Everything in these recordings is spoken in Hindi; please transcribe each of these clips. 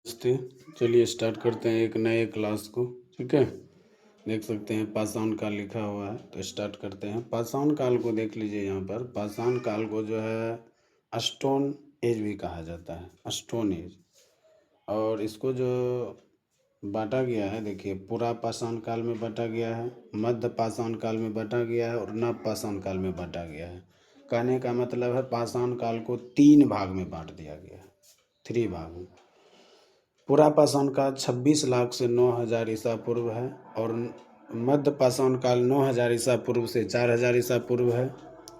नमस्ते। चलिए स्टार्ट करते हैं एक नए क्लास को। ठीक है, देख सकते हैं पाषाण काल लिखा हुआ है, तो स्टार्ट करते हैं। पाषाण काल को देख लीजिए। यहाँ पर पाषाण काल को जो है स्टोन एज भी कहा जाता है, स्टोन एज। और इसको जो बांटा गया है, देखिए, पूरा पाषाण काल में बांटा गया है, मध्य पाषाण काल में बांटा गया है और नव पाषाण काल में बांटा गया है। कहने का मतलब है पाषाण काल को 3 भाग में बांट दिया गया है, 3 भाग में। पूरा पाषाण काल 26 लाख से 9,000 ईसा पूर्व है और मध्य पाषाण काल 9,000 ईसा पूर्व से 4,000 ईसा पूर्व है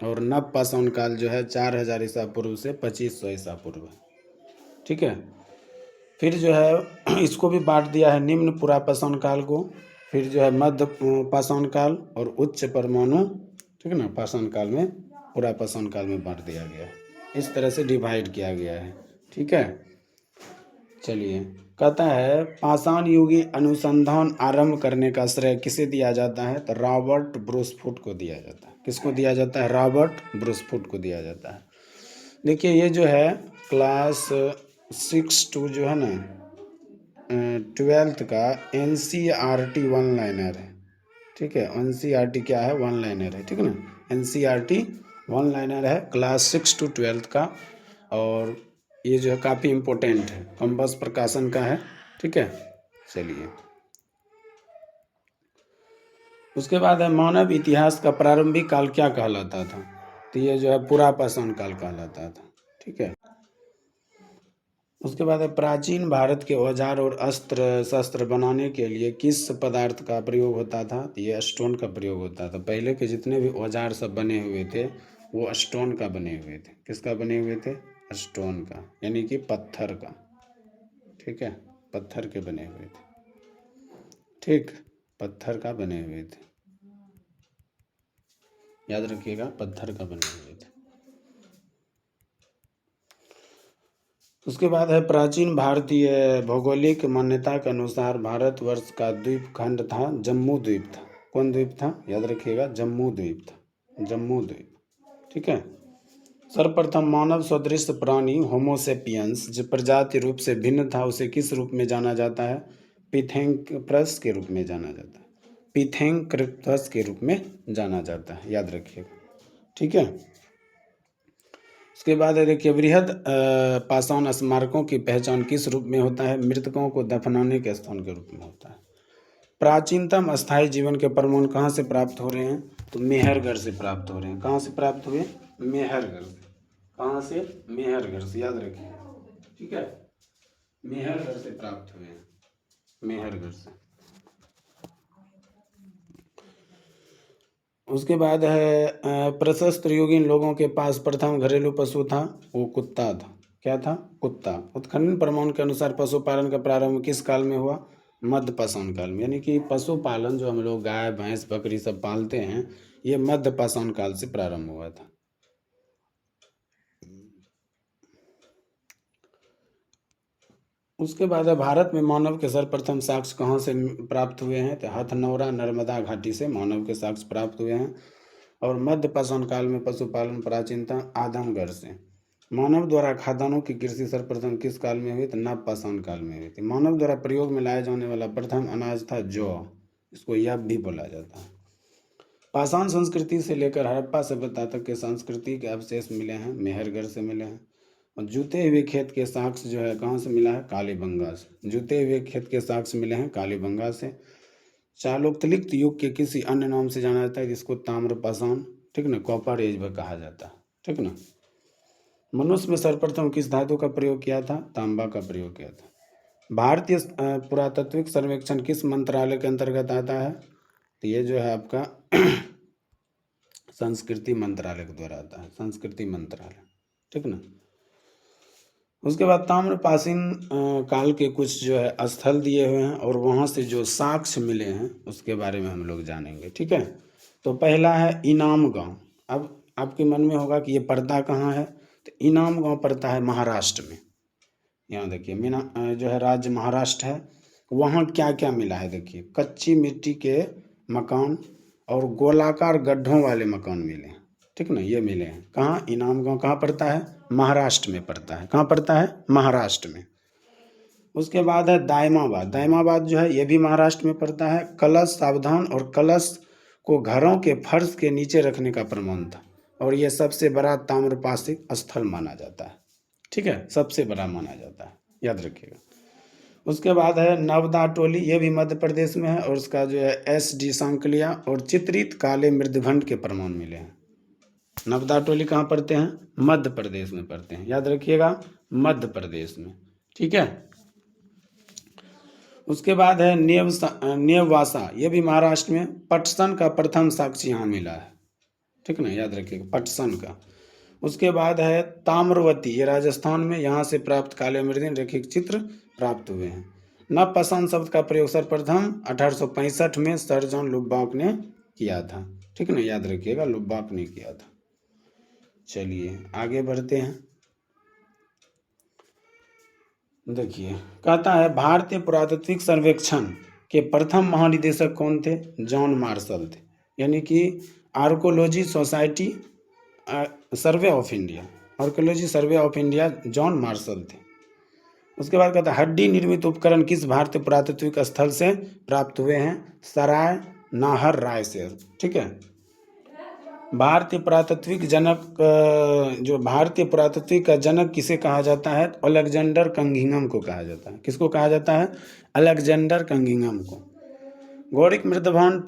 और नव पाषाण काल जो है 4,000 ईसा पूर्व से 2,500 ईसा पूर्व है। ठीक है, फिर जो है इसको भी बांट दिया है निम्न पूरा पाषाण काल को, फिर जो है मध्य पाषाण काल और उच्च परमाणु, ठीक है ना, पाषाण काल में, पूरा पाषाण काल में बांट दिया गया है। इस तरह से डिवाइड किया गया है। ठीक है, चलिए, कहता है पाषाण युगी अनुसंधान आरंभ करने का श्रेय किसे दिया जाता है? तो रॉबर्ट ब्रूसफुट को दिया जाता है। किसको दिया जाता है? रॉबर्ट ब्रूसफुट को दिया जाता है। देखिए, ये जो है क्लास 6 टू जो है ना 12th का NCERT वन लाइनर है। ठीक है, NCERT क्या है? वन लाइनर है। ठीक है ना, NCERT वन लाइनर है, क्लास 6 टू 12th का। और ये जो है काफ़ी इम्पोर्टेंट है, कंपस प्रकाशन का है। ठीक है, चलिए, उसके बाद है मानव इतिहास का प्रारंभिक काल क्या कहलाता था? तो ये जो है पूरा पाषाण काल कहलाता था। ठीक है, उसके बाद है प्राचीन भारत के औजार और अस्त्र शस्त्र बनाने के लिए किस पदार्थ का प्रयोग होता था? तो ये स्टोन का प्रयोग होता था। पहले के जितने भी औजार सब बने हुए थे वो स्टोन का बने हुए थे। किसका बने हुए थे? स्टोन का, यानी कि पत्थर का। ठीक है, पत्थर के बने हुए थे। ठीक, पत्थर का बने हुए थे, याद रखिएगा, पत्थर का बने हुए थे। उसके बाद है प्राचीन भारतीय भौगोलिक मान्यता के अनुसार भारतवर्ष का द्वीप खंड था जम्मू द्वीप था। कौन द्वीप था? याद रखिएगा, जम्मू द्वीप था, जम्मू द्वीप। ठीक है, सर्वप्रथम मानव सदृश प्राणी होमोसेपियंस जो प्रजाति रूप से भिन्न था उसे किस रूप में जाना जाता है? पिथेंक्रप्स के रूप में जाना जाता है, पिथेंक्रप्स के रूप में जाना जाता है, याद रखिएगा। ठीक है, उसके बाद है, देखिए, बृहद पाषाण स्मारकों की पहचान किस रूप में होता है? मृतकों को दफनाने के स्थान के रूप में होता है। प्राचीनतम स्थायी जीवन के प्रमाण कहाँ से प्राप्त हो रहे हैं? तो मेहरगढ़ से प्राप्त हो रहे हैं। कहाँ से प्राप्त हुए? मेहरगढ़ से। कहाँ से? मेहरगढ़ से, याद रखिए। ठीक है, मेहरगढ़ से प्राप्त हुए हैं, मेहरगढ़ से। उसके बाद है प्रशस्त युगीन लोगों के पास प्रथम घरेलू पशु था, वो कुत्ता था। क्या था? कुत्ता। उत्खनन प्रमाण के अनुसार पशुपालन का प्रारंभ किस काल में हुआ? मध्य पाषाण काल में। यानी कि पशुपालन जो हम लोग गाय भैंस बकरी सब पालते हैं, ये मध्य पाषाण काल से प्रारंभ हुआ था। उसके बाद है भारत में मानव के सर्वप्रथम साक्ष्य कहाँ से प्राप्त हुए हैं? तो हथनौरा नर्मदा घाटी से मानव के साक्ष्य प्राप्त हुए हैं। और मध्य पाषाण काल में पशुपालन प्राचीनतम आदमगढ़ से। मानव द्वारा खाद्यान्नों की कृषि सर्वप्रथम किस काल में हुई? तो नव पाषाण काल में हुई थी। मानव द्वारा प्रयोग में लाया जाने वाला प्रथम अनाज था जौ, इसको यव भी बोला जाता है। पाषाण संस्कृति से लेकर हड़प्पा सभ्यता तक के संस्कृति के अवशेष मिले हैं, मेहरगढ़ से मिले हैं। और जूते हुए खेत के साक्ष्य जो है कहाँ से मिला है? कालीबंगा से। जूते हुए खेत के साक्ष्य मिले हैं कालीबंगा से। चालुक्तलिक युग के किसी अन्य नाम से जाना जाता है जिसको ताम्र पाषाण, ठीक ना, कॉपर एज भी कहा जाता है। ठीक ना, मनुष्य में सर्वप्रथम किस धातु का प्रयोग किया था? तांबा का प्रयोग किया था। भारतीय पुरातात्विक सर्वेक्षण किस मंत्रालय के अंतर्गत आता है? तो ये जो है आपका संस्कृति मंत्रालय के द्वारा आता है, संस्कृति मंत्रालय। ठीक ना, उसके बाद ताम्रपाषाण काल के कुछ जो है स्थल दिए हुए हैं और वहाँ से जो साक्ष्य मिले हैं उसके बारे में हम लोग जानेंगे। ठीक है, तो पहला है इनाम गांव। अब आपके मन में होगा कि ये पड़ता कहाँ है? तो इनाम गांव पड़ता है महाराष्ट्र में। यहाँ देखिए, जो है राज्य महाराष्ट्र है। वहाँ क्या क्या मिला है? देखिए, कच्ची मिट्टी के मकान और गोलाकार गड्ढों वाले मकान मिले हैं। ठीक ना, ये मिले हैं। कहाँ? इनाम गांव कहाँ पड़ता है? महाराष्ट्र में पड़ता है। कहाँ पड़ता है? महाराष्ट्र में। उसके बाद है दायमाबाद। दायमाबाद जो है ये भी महाराष्ट्र में पड़ता है। कलश सावधान और कलश को घरों के फर्श के नीचे रखने का प्रमाण था और ये सबसे बड़ा ताम्रपाषिक स्थल माना जाता है। ठीक है, सबसे बड़ा माना जाता है, याद रखिएगा। उसके बाद है नवदा टोली, ये भी मध्य प्रदेश में है और उसका जो है SD सांकलिया और चित्रित काले मृदघंट के प्रमाण मिले हैं। नवदा टोली कहाँ पढ़ते हैं? मध्य प्रदेश में पढ़ते हैं, याद रखिएगा, मध्य प्रदेश में। ठीक है। उसके बाद है नेववासा, ये भी महाराष्ट्र में। पटसन का प्रथम साक्ष्य यहाँ मिला है। ठीक है ना, याद रखिएगा, पटसन का। उसके बाद है ताम्रवती, ये राजस्थान में, यहाँ से प्राप्त काले मृदीन रेखिक चित्र प्राप्त हुए हैं। नवपाषाण शब्द का प्रयोग सर्वप्रथम 1865 में सर जॉन लुबाक ने किया था। ठीक है ना, याद रखिएगा, लुबाक ने किया था। चलिए आगे बढ़ते हैं। देखिए, कहता है भारतीय पुरातात्विक सर्वेक्षण के प्रथम महानिदेशक कौन थे? जॉन मार्शल थे, यानी कि archaeology society survey of India, archaeology survey of India John Marshall थे। उसके बाद कहता है हड्डी निर्मित उपकरण किस भारतीय पुरातात्विक स्थल से प्राप्त हुए हैं? सराय नाहर रायसेन। ठीक है। भारतीय पुरातात्विक जनक, जो भारतीय पुरातात्विक का जनक किसे कहा जाता है? अलेक्जेंडर कंगिंघम को कहा जाता है। किसको कहा जाता है? अलेक्जेंडर कंगिंघम को। गौरिक मृदभांड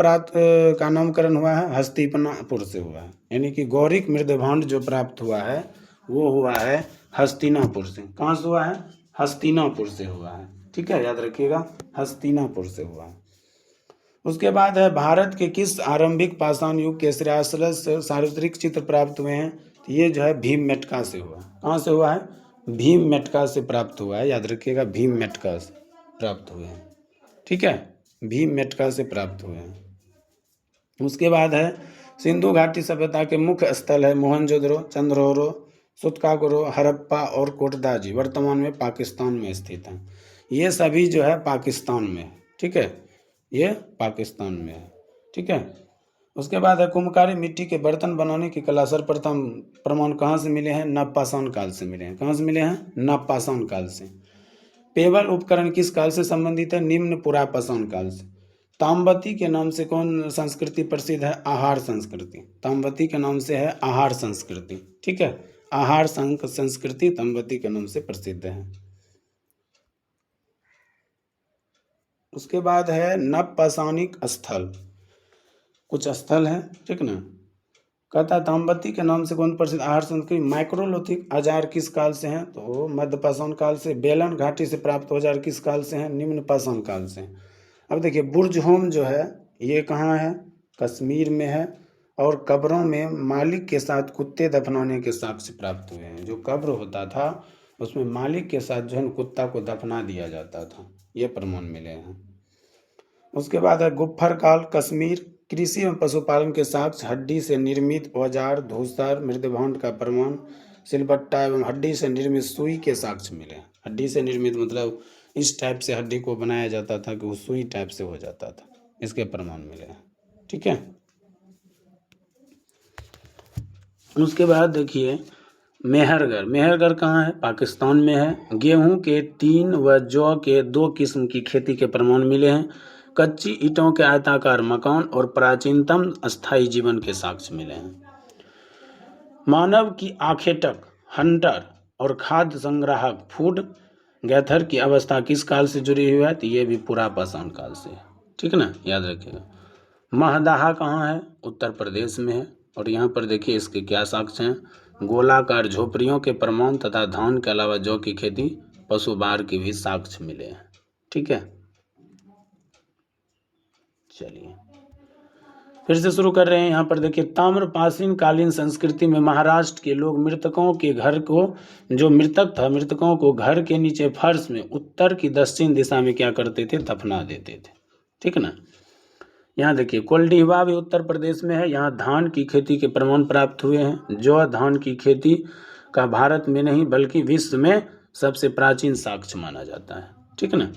का नामकरण हुआ है हस्तिनापुर से हुआ है, यानी कि गौरिक मृदभांड जो प्राप्त हुआ है वो हुआ है हस्तिनापुर से। कहाँ से हुआ है? हस्तिनापुर से हुआ है। ठीक है, याद रखिएगा, हस्तिनापुर से हुआ है। उसके बाद है भारत के किस आरंभिक पाषाण युग के सार्वत्रिक चित्र प्राप्त हुए हैं? तो ये जो है भीमबेटका से हुआ है। कहाँ से हुआ है? भीमबेटका से प्राप्त हुआ है, याद रखिएगा, भीमबेटका से प्राप्त हुए हैं। ठीक है, भीमबेटका से प्राप्त हुए हैं। उसके बाद है सिंधु घाटी सभ्यता के मुख्य स्थल है मोहनजोदड़ो, चंद्रौरो, सुतकागुरो, हड़प्पा और कोटदाजी, वर्तमान में पाकिस्तान में स्थित हैं। ये सभी जो है पाकिस्तान में है। ठीक है, ये पाकिस्तान में है। ठीक है। उसके बाद है कुम्भकारी मिट्टी के बर्तन बनाने की कला सर्वप्रथम प्रमाण कहाँ से मिले हैं? नवपाषाण काल से मिले हैं। कहाँ से मिले हैं? नवपाषाण काल से। पेवल उपकरण किस काल से संबंधित है? निम्न पुरापाषाण काल से। ताम्रवती के नाम से कौन संस्कृति प्रसिद्ध है? आहार संस्कृति। ताम्रवती के नाम से है आहार संस्कृति। ठीक है, आहार संस्कृति ताम्रवती के नाम से प्रसिद्ध है। उसके बाद है नवपाषाणिक स्थल, कुछ स्थल हैं। ठीक ना, कहता है ताम्रवती के नाम से कौन प्रसिद्ध आहार संस्कृति? माइक्रोलिथिक औजार किस काल से हैं? तो मध्य पाषाण काल से। बेलन घाटी से प्राप्त औजार किस काल से हैं? निम्न पाषाण काल से। अब देखिए, बुर्ज होम जो है ये कहाँ है? कश्मीर में है। और कब्रों में मालिक के साथ कुत्ते दफनाने के साक्ष्य प्राप्त हुए हैं। जो कब्र होता था उसमें मालिक के साथ जो है कुत्ता को दफना दिया जाता था, ये प्रमाण मिले हैं। उसके बाद है गुफ्फर काल, कश्मीर। कृषि एवं पशुपालन के साक्ष्य हड्डी से निर्मित औजार, धूसर, मृदभांड का प्रमाण, सिलबट्टा एवं हड्डी से निर्मित सुई के साक्ष्य मिले। हड्डी से निर्मित मतलब इस टाइप से हड्डी को बनाया जाता था कि वो सुई टाइप से हो जाता था, इसके प्रमाण मिले हैं। ठीक है। उसके बाद देखिए मेहरगढ़। मेहरगढ़ कहाँ है? पाकिस्तान में है। गेहूं के 3 व जौ के 2 किस्म की खेती के प्रमाण मिले हैं। कच्ची ईंटों के आयताकार मकान और प्राचीनतम अस्थायी जीवन के साक्ष्य मिले हैं। मानव की आखेटक, हंटर और खाद्य संग्राहक फूड गैथर की अवस्था किस काल से जुड़ी हुई है? तो ये भी पुरापाषाण काल से है। ठीक है ना, याद रखिएगा। महदाहा कहाँ है? उत्तर प्रदेश में है। और यहाँ पर देखिए इसके क्या साक्ष्य हैं? गोलाकार झोपड़ियों के प्रमाण तथा धान के अलावा जौ की खेती, पशुबार के भी साक्ष्य मिले हैं। ठीक है, चलिए फिर से शुरू कर रहे हैं। यहाँ पर देखिए ताम्रपाषाण कालीन संस्कृति में महाराष्ट्र के लोग मृतकों के घर को, जो मृतक था, मृतकों को घर के नीचे फर्श में उत्तर की दक्षिण दिशा में क्या करते थे? दफना देते थे। ठीक ना। यहाँ देखिए कोल्डीवा भी उत्तर प्रदेश में है। यहाँ धान की खेती के प्रमाण प्राप्त हुए हैं। जौ धान की खेती का भारत में नहीं बल्कि विश्व में सबसे प्राचीन साक्ष्य माना जाता है। ठीक ना।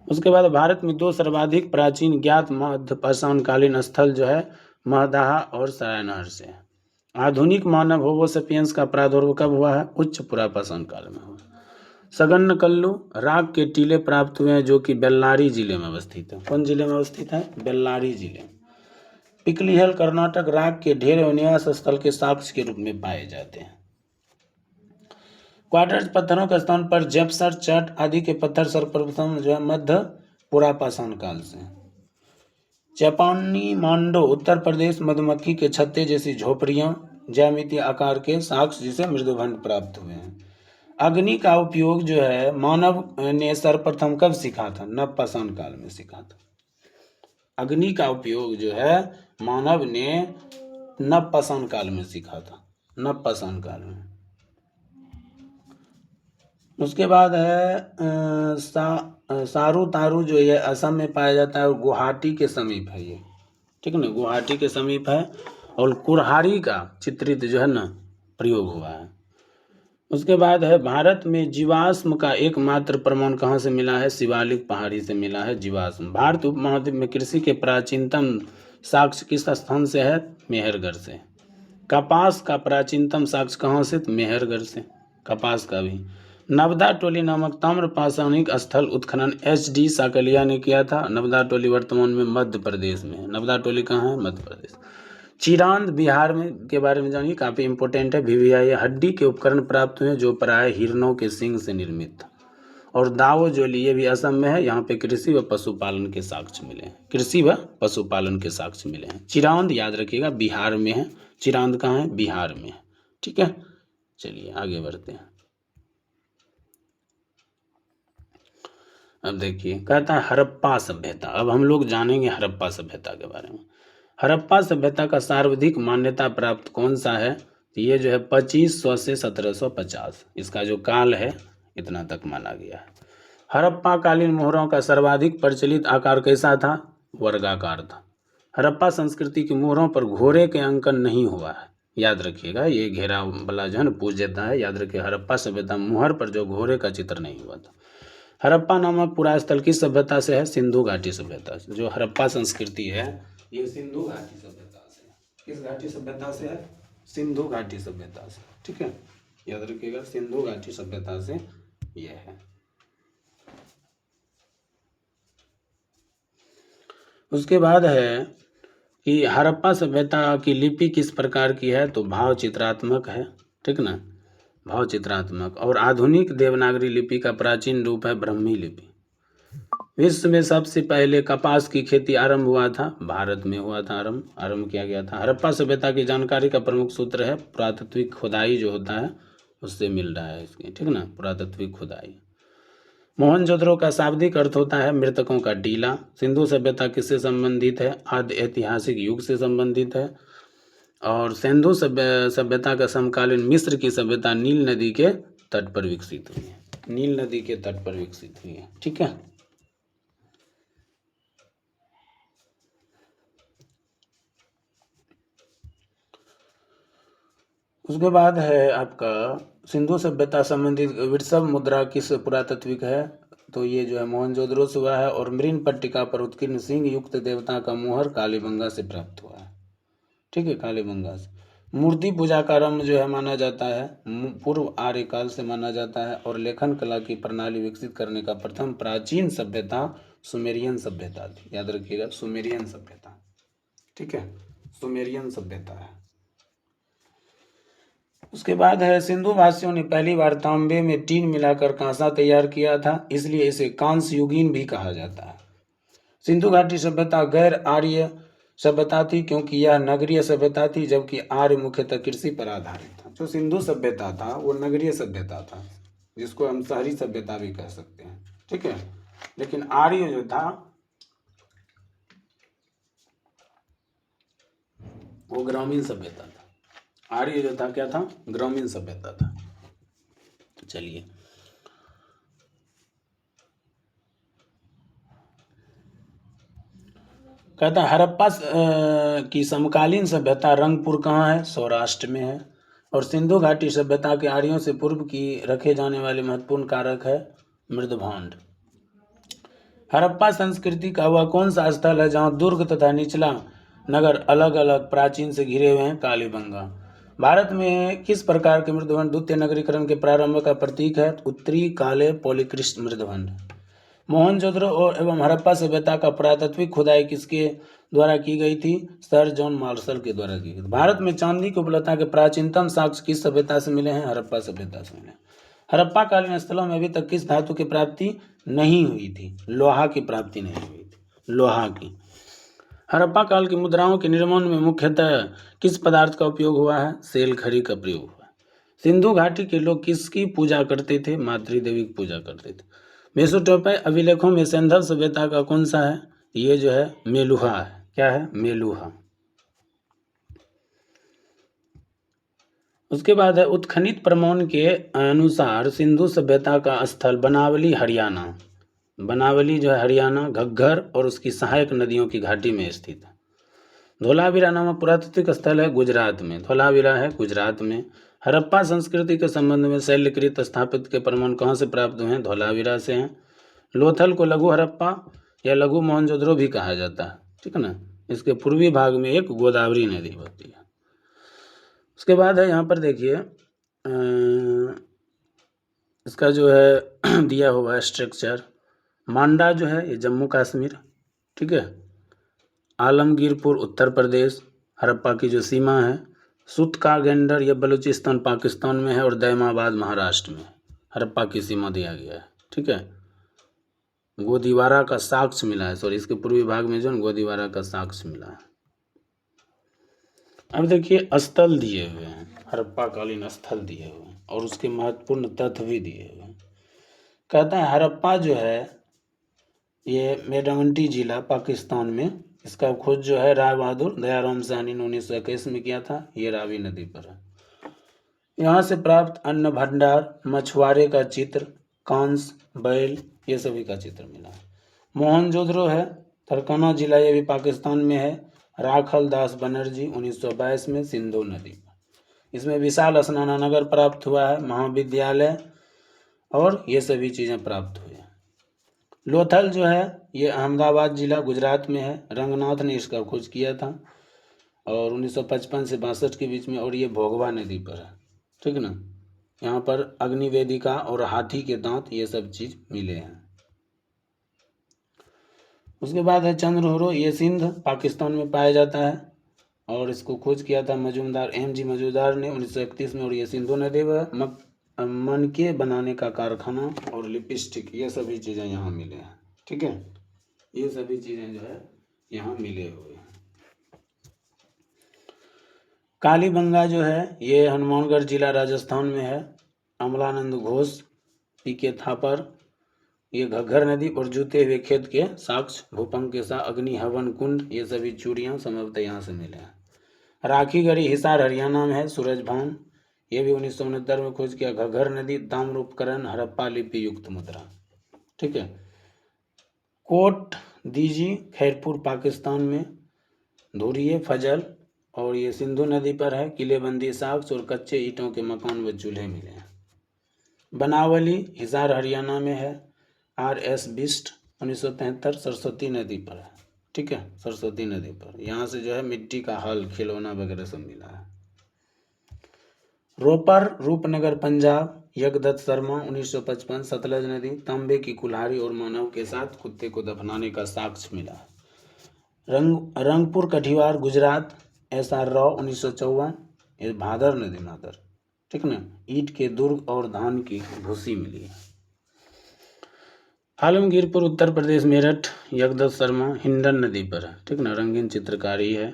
उसके बाद भारत में 2 सर्वाधिक प्राचीन ज्ञात मध्य पाषाण कालीन स्थल जो है महदाहा और सरायनहर से है। आधुनिक मानव होमो सेपियंस का प्रादुर्भाव कब हुआ है? उच्च पुरापाषाण काल में हुआ। सगन्न कल्लू राग के टीले प्राप्त हुए हैं जो कि बेल्लारी जिले में अवस्थित है। कौन जिले में अवस्थित है? बेल्लारी जिले में। पिकलीहल कर्नाटक राग के ढेर एवं निवास स्थल के साक्ष्य के रूप में पाए जाते हैं। क्वार्टर्स पत्थरों के स्थान पर जेपसर चट आदि के पत्थर सर्वप्रथम जो है मध्य पुरापाषाण काल से। जापानी मांडो उत्तर प्रदेश मधुमक्खी के छत्ते जैसी झोपड़ियां ज्यामितीय आकार के साक्ष्य जिसे मृदुभंड प्राप्त हुए हैं। अग्नि का उपयोग जो है मानव ने सर्वप्रथम कब सीखा था? नवपाषाण काल में सीखा था। अग्नि का उपयोग जो है मानव ने नवपाषाण काल में सीखा था, नवपाषाण काल में। उसके बाद है सारू तारू जो है असम में पाया जाता है और गुवाहाटी के समीप है ये, ठीक है ना, गुवाहाटी के समीप है। और कुरहारी का चित्रित जो है ना प्रयोग हुआ है। उसके बाद है भारत में जीवाश्म का एकमात्र प्रमाण कहाँ से मिला है? शिवालिक पहाड़ी से मिला है जीवाश्म। भारत उपमहाद्वीप में कृषि के प्राचीनतम साक्ष्य किस स्थान से है? मेहरगढ़ से। कपास का प्राचीनतम साक्ष्य कहाँ से? मेहरगढ़ से, कपास का भी। नवदा टोली नामक ताम्र पाषाणिक स्थल उत्खनन HD साकलिया ने किया था। नवदा टोली वर्तमान में मध्य प्रदेश में है। नवदा टोली कहाँ है? मध्य प्रदेश। चिरांद बिहार में के बारे में जानिए, काफी इंपॉर्टेंट है। VVI हड्डी के उपकरण प्राप्त हुए जो प्राय हिरणों के सींग से निर्मित था। और दावो जोली ये भी असम में है। यहाँ पे कृषि व पशुपालन के साक्ष्य मिले हैं, कृषि व पशुपालन के साक्ष्य मिले हैं। चिरांद याद रखिएगा बिहार में है। चिरांद कहाँ है? बिहार में है, ठीक है। चलिए आगे बढ़ते हैं। अब देखिए कहता है हड़प्पा सभ्यता। अब हम लोग जानेंगे हड़प्पा सभ्यता के बारे में। हड़प्पा सभ्यता का सर्वाधिक मान्यता प्राप्त कौन सा है? तो ये जो है 2500 से 1750, इसका जो काल है इतना तक माना गया है। हड़प्पा कालीन मोहरों का सर्वाधिक प्रचलित आकार कैसा था? वर्गाकार था। हड़प्पा संस्कृति की मोहरों पर घोड़े के अंकन नहीं हुआ है, याद रखिएगा। ये घेरा वाला जो है ना पूज्यता है, याद रखिए। हड़प्पा सभ्यता मोहर पर जो घोड़े का चित्र नहीं हुआ था। हड़प्पा नामक पुरा स्थल किस सभ्यता से है? सिंधु घाटी सभ्यता से। जो हड़प्पा संस्कृति है ये सिंधु घाटी सभ्यता से है। किस घाटी सभ्यता से है? सिंधु घाटी सभ्यता से, ठीक है, याद रखिएगा। सिंधु घाटी सभ्यता से ये है। उसके बाद है कि हड़प्पा सभ्यता की लिपि किस प्रकार की है? तो भाव चित्रात्मक है, ठीक ना, भाव चित्रात्मक। और आधुनिक देवनागरी लिपि का प्राचीन रूप है ब्राह्मी लिपि। विश्व में सबसे पहले कपास की खेती आरंभ हुआ था, भारत में हुआ था, आरंभ किया गया था। हड़प्पा सभ्यता की जानकारी का प्रमुख सूत्र है पुरातात्विक खुदाई जो होता है उससे मिल रहा है इसके, ठीक ना, पुरातात्विक खुदाई। मोहनजोदड़ो का शाब्दिक अर्थ होता है मृतकों का टीला। सिंधु सभ्यता किससे संबंधित है? आदि ऐतिहासिक युग से संबंधित है। और सिंधु सभ्यता का समकालीन मिस्र की सभ्यता नील नदी के तट पर विकसित हुई है, नील नदी के तट पर विकसित हुई है, ठीक है। उसके बाद है आपका सिंधु सभ्यता संबंधित विरसव मुद्रा किस पुरातात्विक है? तो ये जो है मोहनजोदड़ो से हुआ है। और मृन पट्टिका पर उत्कीर्ण सिंह युक्त देवता का मोहर कालीबंगा से प्राप्त हुआ है, ठीक है, कालीबंगा से। मूर्ति पूजा का आरंभ जो है माना जाता है पूर्व आर्य काल से माना जाता है। और लेखन कला की प्रणाली विकसित करने का प्रथम प्राचीन सभ्यता सुमेरियन सभ्यता थी, याद रखिएगा, सुमेरियन सभ्यता, ठीक है, सुमेरियन सभ्यता है। उसके बाद है सिंधु वासियों ने पहली बार तांबे में टीन मिलाकर कांसा तैयार किया था, इसलिए इसे कांस्य युगीन भी कहा जाता है। सिंधु घाटी सभ्यता गैर आर्य सभ्यता थी क्योंकि यह नगरीय सभ्यता थी, जबकि आर्य मुख्यतः कृषि पर आधारित था। जो सिंधु सभ्यता था वो नगरीय सभ्यता था, जिसको हम शहरी सभ्यता भी कह सकते हैं, ठीक है। लेकिन आर्य जो था वो ग्रामीण सभ्यता था। आर्य जो था क्या था? ग्रामीण सभ्यता था। चलिए कहता है हड़प्पा की समकालीन सभ्यता रंगपुर कहाँ है? सौराष्ट्र में है। और सिंधु घाटी सभ्यता के आर्यों से पूर्व की रखे जाने वाले महत्वपूर्ण कारक है मृदभांड। हड़प्पा संस्कृति का वह कौन सा स्थल है जहाँ दुर्ग तथा निचला नगर अलग अलग प्राचीन से घिरे हुए हैं? कालीबंगा। भारत में किस प्रकार के मृदुबंध द्वितीय नगरीकरण के प्रारंभ का प्रतीक है? उत्तरी काले पॉलीक्रिस्ट मृदुबंध। मोहनजोदड़ो और एवं हड़प्पा सभ्यता का पुरातात्विक खुदाई किसके द्वारा की गई थी? सर जॉन मार्शल के द्वारा की गई। भारत में चांदी की उपलब्धता के प्राचीनतम साक्ष्य किस सभ्यता से मिले हैं? हड़प्पा सभ्यता से मिले। हड़प्पा कालीन स्थलों में अभी तक किस धातु की प्राप्ति नहीं हुई थी? लोहा की प्राप्ति नहीं हुई थी, लोहा की। हड़प्पा काल की मुद्राओं के निर्माण में मुख्यतः किस पदार्थ का उपयोग हुआ है? सेल खड़ी का प्रयोग हुआ। सिंधु घाटी के लोग किसकी पूजा करते थे? मातृ देवी की पूजा करते थे। मेसोपोटामियाई अभिलेखों में सिंधु सभ्यता का कौन सा है? ये जो है मेलुहा है। क्या है? मेलुहा। उसके बाद है उत्खनित प्रमाण के अनुसार सिंधु सभ्यता का स्थल बनावली हरियाणा, बनावली जो है हरियाणा, घग्गर और उसकी सहायक नदियों की घाटी में स्थित है। धोलावीरा नामक पुरातात्विक स्थल है गुजरात में। धोलावीरा है गुजरात में। हड़प्पा संस्कृति के संबंध में शैलकृत स्थापित के प्रमाण कहाँ से प्राप्त हुए हैं? धोलावीरा से हैं। लोथल को लघु हड़प्पा या लघु मोहनजोदड़ो भी कहा जाता है, ठीक है ना। इसके पूर्वी भाग में एक गोदावरी नदी होती है। उसके बाद है यहाँ पर देखिए इसका जो है दिया हुआ है स्ट्रक्चर। मांडा जो है ये जम्मू कश्मीर, ठीक है। आलमगीरपुर उत्तर प्रदेश, हड़प्पा की जो सीमा है। सुतकागेंडर ये बलूचिस्तान पाकिस्तान में है और दैमाबाद महाराष्ट्र में हड़प्पा की सीमा दिया गया है, ठीक है। गोदीवारा का साक्ष्य मिला है, सॉरी इसके पूर्वी भाग में जो है गोदीवारा का साक्ष्य मिला है। अब देखिए स्थल दिए हुए हैं, हड़प्पा कालीन स्थल दिए हुए हैं और उसके महत्वपूर्ण तथ्य भी दिए हुए हैं। कहता है हड़प्पा जो है ये मेडंगटी जिला पाकिस्तान में, इसका खोज जो है राय बहादुर दयाराम साहनी ने 1921 में किया था। ये रावी नदी पर है। यहाँ से प्राप्त अन्न भंडार, मछुआरे का चित्र, कांस, बैल, ये सभी का चित्र मिला है। मोहनजोदड़ो है फरकाना जिला, ये भी पाकिस्तान में है। राखल दास बनर्जी 1922 में सिंधु नदी पर। इसमें विशाल स्नानानगर प्राप्त हुआ है, महाविद्यालय और ये सभी चीज़ें प्राप्त हुई हैं। लोथल जो है ये अहमदाबाद जिला गुजरात में है। रंगनाथ ने इसका खोज किया था और 1955 से 62 के बीच में, और ये भोगवा नदी पर है, ठीक है ना। यहाँ पर अग्निवेदिका और हाथी के दांत ये सब चीज़ मिले हैं। उसके बाद है चंद्रहुरो, ये सिंध पाकिस्तान में पाया जाता है और इसको खोज किया था मजूमदार MG मजूमदार ने 1931 में। और ये सिंधु नदी पर मनके बनाने का कारखाना और लिपस्टिक ये सभी चीज़ें यहाँ मिले हैं, ठीक है। ये सभी चीज़ें जो है यहाँ मिले हुए हैं। कालीबंगा जो है ये हनुमानगढ़ जिला राजस्थान में है। अमलानंद घोष, PK थापर, ये घग्गर नदी और जूते हुए खेत के साक्ष्य, भूपंग के साथ अग्नि हवन कुंड, ये सभी चूड़ियाँ संभवतः यहाँ से मिले हैं। राखीगढ़ी हिसार हरियाणा में है। सूरजभान ये भी 1969 में खोज किया। घग्गर नदी, ताम्र उपकरण, हड़प्पा लिपि युक्त मुद्रा, ठीक है। कोट दीजी खैरपुर पाकिस्तान में। धुरिये फजल और ये सिंधु नदी पर है। किलेबंदी साक्ष्य और कच्चे ईंटों के मकान व चूल्हे मिले हैं। बनावली हिसार हरियाणा में है। RS बिस्ट 1973 सरस्वती नदी पर है, ठीक है। सरस्वती नदी पर यहाँ से जो है मिट्टी का हल, खिलौना वगैरह सब मिला है। रोपर रूपनगर पंजाब, यज्ञदत्त शर्मा 1955 सतलज नदी, तांबे की कुल्हाड़ी और मानव के साथ कुत्ते को दफनाने का साक्ष्य मिला है। रंगपुर कठियावाड़ गुजरात, SR राव 1954, ये भादर नदी नादर, ठीक ना। ईंट के दुर्ग और धान की भूसी मिली है। आलमगीरपुर उत्तर प्रदेश मेरठ, यज्ञदत्त शर्मा हिंडन नदी पर है, ठीक ना। रंगीन चित्रकारी है।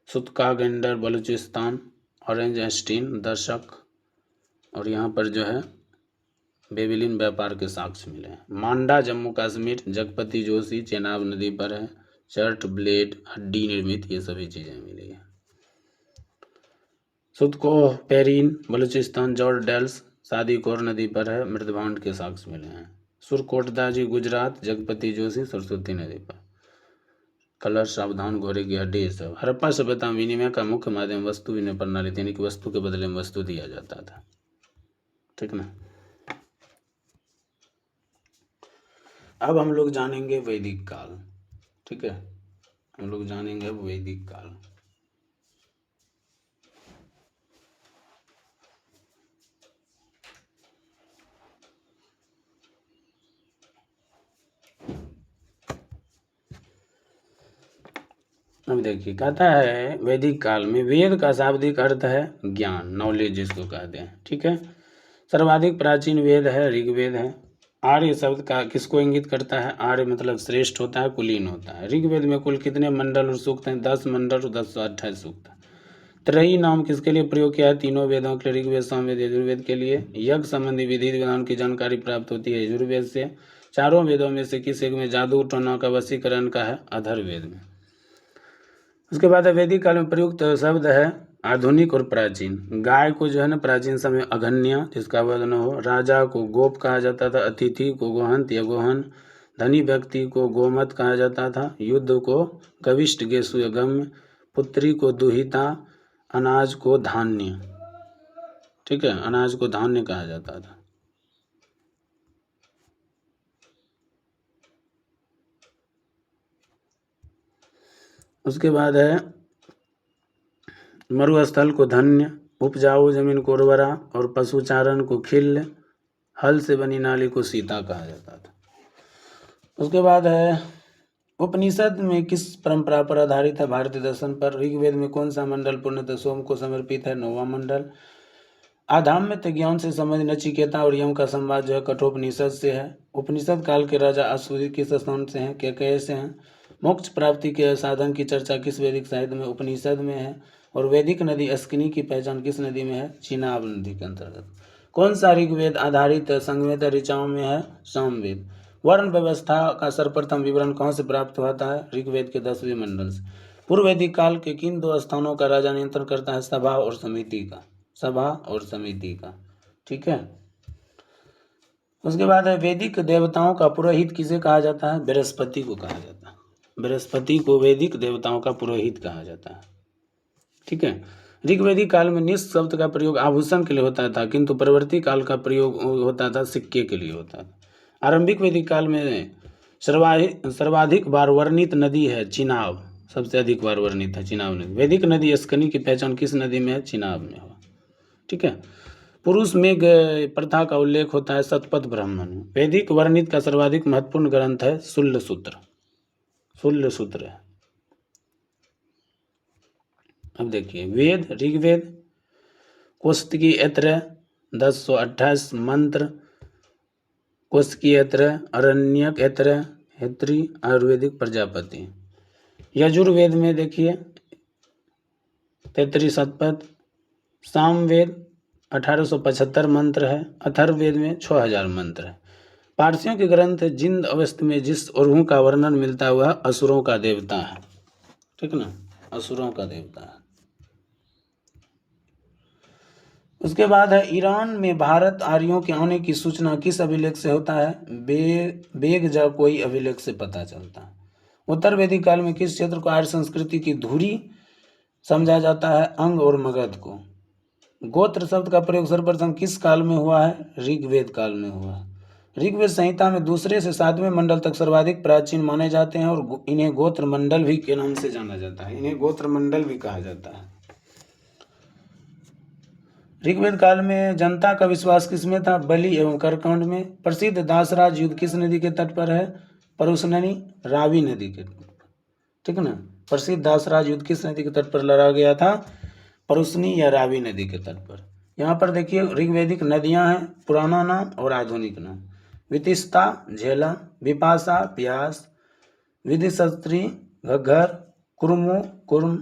सुतकागेंडर बलूचिस्तान, ऑरेंज एस्टीन दर्शक, और यहाँ पर जो है बेबिलिन व्यापार के साक्ष्य मिले हैं। मांडा जम्मू कश्मीर, जगपति जोशी चेनाब नदी पर है। चर्ट ब्लेड हड्डी निर्मित, ये सभी चीज़ें मिली है। सुतको पेरिन बलूचिस्तान, जॉर्ज डेल्स शादीकोर नदी पर है। मृदभांड के साक्ष्य मिले हैं। सुरकोटदाजी गुजरात, जगपति जोशी सरस्वती नदी पर। कलर सावधान, घोड़े की हड्डी, सब। हड़प्पा सभ्यता में विनिमय का मुख्य माध्यम वस्तु विनिमय प्रणाली थी, यानी कि वस्तु के बदले में वस्तु दिया जाता था, ठीक ना। अब हम लोग जानेंगे वैदिक काल, ठीक है। हम लोग जानेंगे अब वैदिक काल। अब देखिए, कहता है वैदिक काल में वेद का शाब्दिक अर्थ है ज्ञान, नॉलेज जिसको कहते हैं, ठीक है। सर्वाधिक प्राचीन वेद है ऋग्वेद है। आर्य शब्द का किसको इंगित करता है? आर्य मतलब श्रेष्ठ होता है, कुलीन होता है। ऋग्वेद में कुल कितने मंडल और सूक्त हैं? 10 मंडल और 1028 सूक्त। त्रयी नाम किसके लिए प्रयोग किया है? तीनों वेदों के लिए, ऋग्वेद सामवेद यजुर्वेद के लिए। यज्ञ संबंधी विधि विधान की जानकारी प्राप्त होती है यजुर्वेद से। चारों वेदों में से किस एक में जादू टोना का वशीकरण का है? अथर्ववेद में। उसके बाद वैदिक काल में प्रयुक्त शब्द है आधुनिक और प्राचीन। गाय को जो है ना प्राचीन समय अघन्य, जिसका वर्णन हो। राजा को गोप कहा जाता था, अतिथि को गोहंत या गोहन, धनी व्यक्ति को गोमत कहा जाता था, युद्ध को गविष्ठ गेसु या गम्य, पुत्री को दुहिता, अनाज को धान्य, ठीक है, अनाज को धान्य कहा जाता था। उसके बाद है मरुस्थल को धन्य, उपजाऊ जमीन को उर्वरा और पशुचारण को खिल्य, हल से बनी नाली को सीता कहा जाता था। उसके बाद है उपनिषद में किस परंपरा पर आधारित है? भारतीय दर्शन पर। ऋग्वेद में कौन सा मंडल पूर्णतः सोम को समर्पित है? 9वां मंडल। आध्यात्मिक ज्ञान से संबंधित नचिकेता और यम का संवाद जो है कठोपनिषद से है। उपनिषद काल के राजा असूरी किस स्थान से हैं? कैकेय से हैं। मोक्ष प्राप्ति के साधन की चर्चा किस वैदिक साहित्य में? उपनिषद में है। और वैदिक नदी अस्किनी की पहचान किस नदी में है? चिनाब नदी के अंतर्गत। कौन सा ऋग्वेद आधारित संगीत ऋचाओं में है? सामवेद। वर्ण व्यवस्था का सर्वप्रथम विवरण कहाँ से प्राप्त होता है? ऋग्वेद के 10वें मंडल से। पूर्व वैदिक काल के किन दो स्थानों का राजा नियंत्रण करता है? सभा और समिति का, सभा और समिति का, ठीक है। उसके बाद है वैदिक देवताओं का पुरोहित किसे कहा जाता है? बृहस्पति को कहा जाता है। बृहस्पति को वैदिक देवताओं का पुरोहित कहा जाता है, ठीक है। ऋग्वैदिक काल में निष्ठ शब्द का प्रयोग आभूषण के लिए होता था, किंतु परवर्ती काल का प्रयोग होता था सिक्के के लिए होता था। आरंभिक वैदिक काल में सर्वाधिक बार वर्णित नदी है चिनाब, सबसे अधिक बार वर्णित है चिनाब नदी। वैदिक नदी अस्कनी की पहचान किस नदी में है? चिनाब में हो, ठीक है। पुरुष में प्रथा का उल्लेख होता है शतपथ ब्राह्मण में। वैदिक वर्णित का सर्वाधिक महत्वपूर्ण ग्रंथ है शूल्य सूत्र, शूल्य सूत्र है। अब देखिए वेद, ऋग्वेद, कौशिकी ऐत्र 1028 मंत्र, कौशिकी ऐत्र, अरण्यक ऐत्र, हैत्री, आयुर्वेदिक प्रजापति। यजुर्वेद में देखिए 33 शतपथ, सामवेद 1875 मंत्र है, अथर्ववेद में 6000 मंत्र है। पारसियों के ग्रंथ जिंद अवस्था में जिस उर्हू का वर्णन मिलता है वह असुरों का देवता है, ठीक ना, असुरों का देवता है। उसके बाद है ईरान में भारत आर्यों के आने की सूचना किस अभिलेख से होता है? बेग जा कोई अभिलेख से पता चलता है। उत्तर वैदिक काल में किस क्षेत्र को आर्य संस्कृति की धुरी समझा जाता है? अंग और मगध को। गोत्र शब्द का प्रयोग सर्वप्रथम किस काल में हुआ है? ऋग्वेद काल में हुआ है। ऋग्वेद संहिता में दूसरे से 7वें मंडल तक सर्वाधिक प्राचीन माने जाते हैं और इन्हें गोत्र मंडल भी के नाम से जाना जाता है, इन्हें गोत्र मंडल भी कहा जाता है। ऋग्वेद काल में जनता का विश्वास किसमें था? बलि एवं कर्ककांड में। प्रसिद्ध दासराज युद्ध किस नदी के तट पर है? परुशनी, रावी नदी के तट पर, ठीक है ना। प्रसिद्ध दासराज युद्ध किस नदी के तट पर लड़ा गया था? परुशनी या रावी नदी के तट पर। यहाँ पर देखिए ऋग्वैदिक नदियाँ हैं, पुराना नाम और आधुनिक नाम। वितिस्ता झेलम, विपाशा प्यास, विदिशस्त्री घग्घर, कुर्मो कुर्म,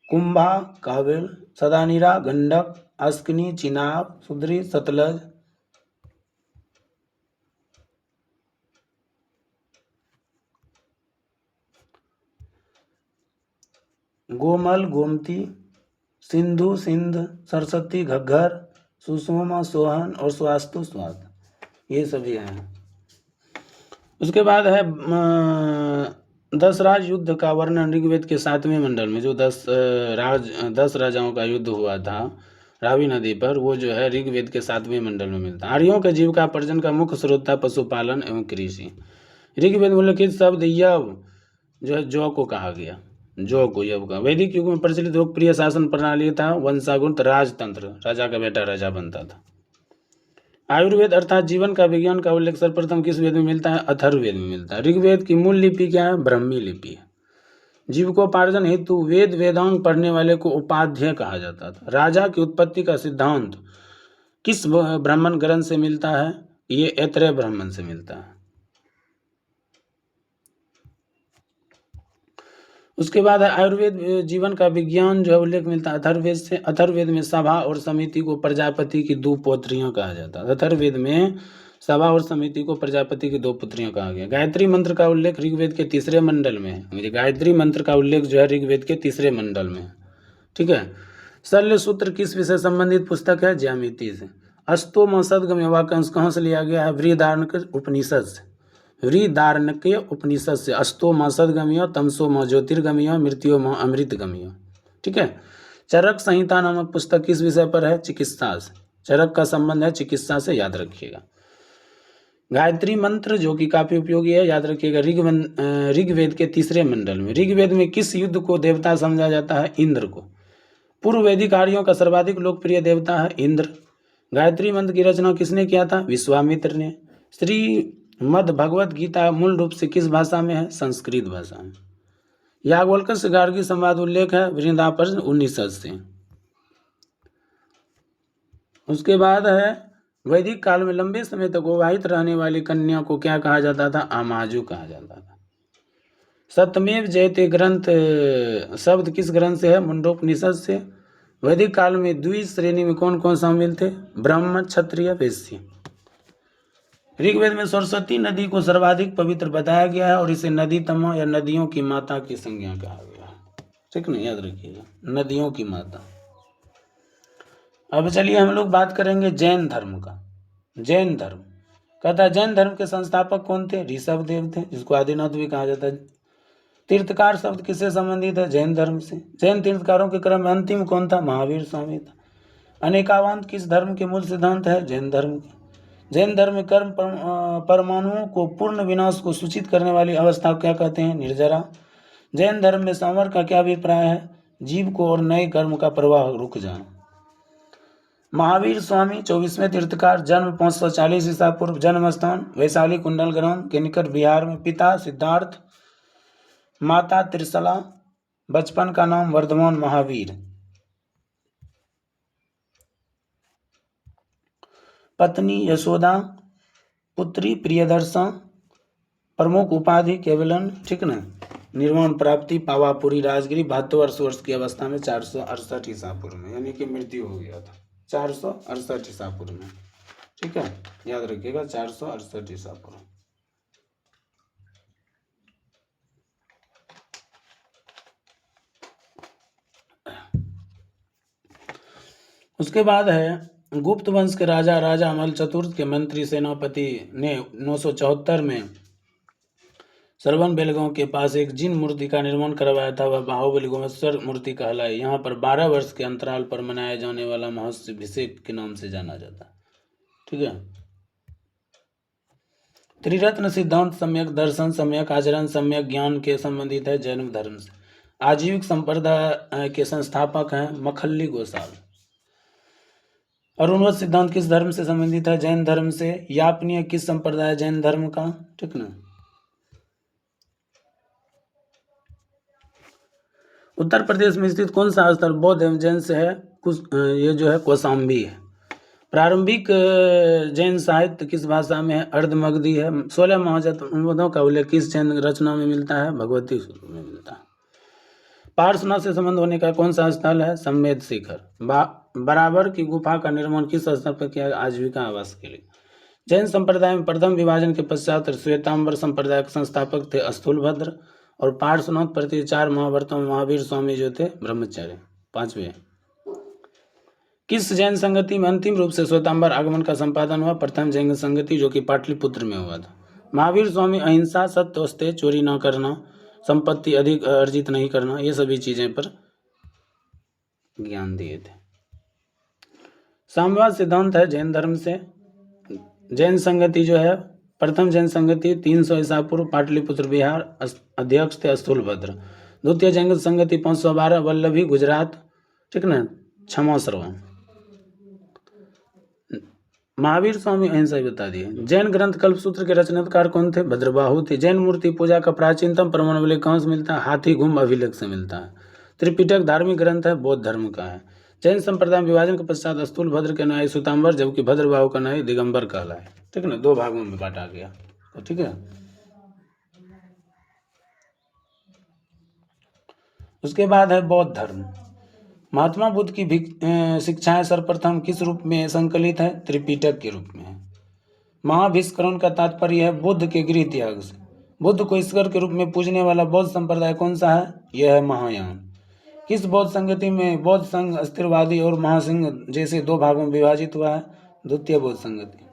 कुंभा काबिल, सदानीरा गंडक, अस्किनी चिनाब, सुद्री सतलज। गोमल गोमती, सिंधु सिंध, सरस्वती घग्घर, सुषमा सोहन और स्वास्तु स्वाद, ये सभी हैं। उसके बाद है 10 राज युद्ध का वर्णन ऋग्वेद के 7वें मंडल में, जो 10 राजाओं का युद्ध हुआ था रावी नदी पर, वो जो है ऋग्वेद के 7वें मंडल में मिलता है। आर्यों के जीविका पर्जन का मुख्य स्रोत था पशुपालन एवं कृषि। ऋग्वेद में उल्लिखित शब्द यव जो है जौ को कहा गया, जौ को यव का। वैदिक युग में प्रचलित लोकप्रिय शासन प्रणाली था वंशागुत राजतंत्र, राजा का बेटा राजा बनता था। आयुर्वेद अर्थात जीवन का विज्ञान का उल्लेख सर्वप्रथम किस वेद में मिलता है? अथर्ववेद में मिलता है। ऋग्वेद की मूल लिपि क्या है? ब्राह्मी लिपि है। जीविकोपार्जन हेतु वेद वेदांग पढ़ने वाले को उपाध्याय कहा जाता था। राजा की उत्पत्ति का सिद्धांत किस ब्राह्मण ग्रंथ से मिलता है? ये ऐत्रेय ब्राह्मण से मिलता है। उसके बाद आयुर्वेद जीवन का विज्ञान जो है उल्लेख मिलता है अथर्ववेद से। अथर्ववेद में सभा और समिति को प्रजापति की 2 पुत्रियां कहा जाता है। अथर्ववेद में सभा और समिति को प्रजापति की 2 पुत्रियां कहा गया। गायत्री मंत्र का उल्लेख ऋग्वेद के 3रे मंडल में है। गायत्री मंत्र का उल्लेख जो है ऋग्वेद के 3रे मंडल में है। ठीक है। शल्य सूत्र किस विषय संबंधित पुस्तक है? ज्यामिति से। अस्तोम सदगम्य वाक्यांश कहाँ से लिया गया है? वृहदारण्यक उपनिषद से। वृहदारण्यक उपनिषद से। अस्तो म सदगम्य, तमसो म ज्योतिर्गम्य, मृत्यो म अमृतगम्य। ठीक है। चरक संहिता नामक पुस्तक किस विषय पर है? चिकित्सा से। चरक का संबंध है चिकित्सा से, याद रखिएगा। गायत्री मंत्र जो कि काफी उपयोगी है, याद रखिएगा, ऋग्वेद के 3रे मंडल में। ऋग्वेद में किस युद्ध को देवता समझा जाता है? इंद्र को। पूर्व वैदिक आर्यों का सर्वाधिक लोकप्रिय देवता है इंद्र। गायत्री मंत्र की रचना किसने किया था? विश्वामित्र ने। श्रीमद् भगवत गीता मूल रूप से किस भाषा में है? संस्कृत भाषा में। याज्ञवल्क्य से गार्गी संवाद उल्लेख है वृंदावन उपनिषद से। उसके बाद है वैदिक काल में लंबे समय तक विवाहित रहने वाली कन्या को क्या कहा जाता था? आमाजु कहा जाता था। सत्यमेव जयते ग्रंथ शब्द किस ग्रंथ से है? मुंडोपनिषद से। वैदिक काल में द्वि श्रेणी में कौन कौन शामिल थे? ब्राह्मण, क्षत्रिय, वैश्य। ऋग्वेद में सरस्वती नदी को सर्वाधिक पवित्र बताया गया है और इसे नदी तमा या नदियों की माता की संज्ञा कहा गया है। ठीक ना, याद रखिएगा, नदियों की माता। अब चलिए हम लोग बात करेंगे जैन धर्म का। जैन धर्म कहता है जैन धर्म के संस्थापक कौन थे? ऋषभ देव थे, जिसको आदिनाथ भी कहा जाता है। तीर्थकार शब्द किससे संबंधित है? जैन धर्म से। जैन तीर्थकारों के क्रम में अंतिम कौन था? महावीर स्वामी था। अनेकावांत किस धर्म के मूल सिद्धांत है? जैन धर्म के। जैन धर्म में कर्म परमाणुओं को पूर्ण विनाश को सूचित करने वाली अवस्था को क्या कहते हैं? निर्जरा। जैन धर्म में सांवर का क्या अभिप्राय है? जीव को और नए कर्म का प्रवाह रुक जाना। महावीर स्वामी 24वें तीर्थकार। जन्म 540 ईसा पूर्व। जन्म स्थान वैशाली कुंडल ग्राम के निकट बिहार में। पिता सिद्धार्थ, माता त्रिशला। बचपन का नाम वर्धमान महावीर। पत्नी यशोदा, पुत्री प्रियदर्शन। प्रमुख उपाधि केवलन। ठीक ना। निर्वाण प्राप्ति पावापुरी राजगिरी। 72 वर्ष की अवस्था में 468 ईसा पूर्व में, यानी कि मृत्यु हो गया था 468 ईसा पूर्व में। ठीक है, याद रखिएगा 468 ईसा पूर्व। उसके बाद है गुप्त वंश के राजा अमल चतुर्थ के मंत्री सेनापति ने 974 में श्रवण बेलगांव के पास एक जिन मूर्ति का निर्माण करवाया था, वह बाहुबली गोमेश्वर मूर्ति कहलाई। यहाँ पर 12 वर्ष के अंतराल पर मनाया जाने वाला महोत्सवाभिषेक के नाम से जाना जाता है। ठीक है। त्रिरत्न सिद्धांत सम्यक दर्शन, सम्यक आचरण, सम्यक ज्ञान के संबंधित है जैन धर्म से। आजीविक संप्रदाय के संस्थापक हैं मखल्ली गोसाल। अरुणवत सिद्धांत किस धर्म से संबंधित है? जैन धर्म से। यापनीय किस संप्रदाय? जैन धर्म का। ठीक ना। उत्तर प्रदेश में स्थित कौन सा स्थल बौद्ध एवं जैन से है? ये जो है कौशाम्बी है। प्रारंभिक जैन साहित्य किस भाषा में है? अर्धमगधी है। 16 महाजनपदों का उल्लेख किस जैन रचना में मिलता है? भगवती सूत्र में मिलता है। पार्श्वनाथ से संबंध होने का कौन सा स्थल है? सम्मेद शिखर। बराबर की गुफा का निर्माण किस स्थल पर किया? आजीविका आवास के लिए। जैन संप्रदाय में प्रथम विभाजन के पश्चात श्वेतांबर संप्रदाय के संस्थापक थे स्थूलभद्र, और पार्श्वनाथ प्रति 4 महाव्रतों में महावीर स्वामी जो थे ब्रह्मचार्य 5वें। किस जैन संगति में अंतिम रूप से श्वेतांबर आगमन का संपादन हुआ? प्रथम जैन संगति जो कि पाटलिपुत्र में हुआ था। महावीर स्वामी अहिंसा, सत्य, चोरी न करना, संपत्ति अधिक अर्जित नहीं करना, ये सभी चीजें पर ज्ञान दिए थे। साम्यवाद सिद्धांत है जैन धर्म से। जैन संगति जो है प्रथम जैन संगति 300 ईसा पूर्व, पाटलिपुत्र बिहार, अध्यक्ष थे स्थूलभद्र। द्वितीय जैन संगति 512 वल्लभी गुजरात। ठीक ना। क्षमा श्रवण। महावीर स्वामी अहिंसा ही बता दिए। जैन ग्रंथ कल्पसूत्र के रचनाकार कौन थे? भद्रबाहु थे। जैन मूर्ति पूजा का प्राचीनतम प्रमाण उल्लेख कहाँ से मिलता है? हाथी गुम्ब अभिलेख से मिलता है। त्रिपिटक धार्मिक ग्रंथ है, बौद्ध धर्म का है। जैन संप्रदाय में विभाजन के पश्चात स्थूल भद्र के अनुयायी श्वेतांबर जबकि भद्रबाहु का अनुयायी दिगंबर कहलाए। ठीक है ना, 2 भागों में बांटा गया। तो ठीक है, उसके बाद है बौद्ध धर्म। महात्मा बुद्ध की शिक्षाएं सर्वप्रथम किस रूप में संकलित है? त्रिपिटक के रूप में है। महाभिष्करण का तात्पर्य है बुद्ध के गृह त्याग से। बुद्ध को ईश्वर के रूप में पूजने वाला बौद्ध संप्रदाय कौन सा है? यह है महायान। किस बौद्ध संगति में बौद्ध संघ अस्थिरवादी और महासिंह जैसे 2 भागों में विभाजित हुआ है? द्वितीय बौद्ध संगति।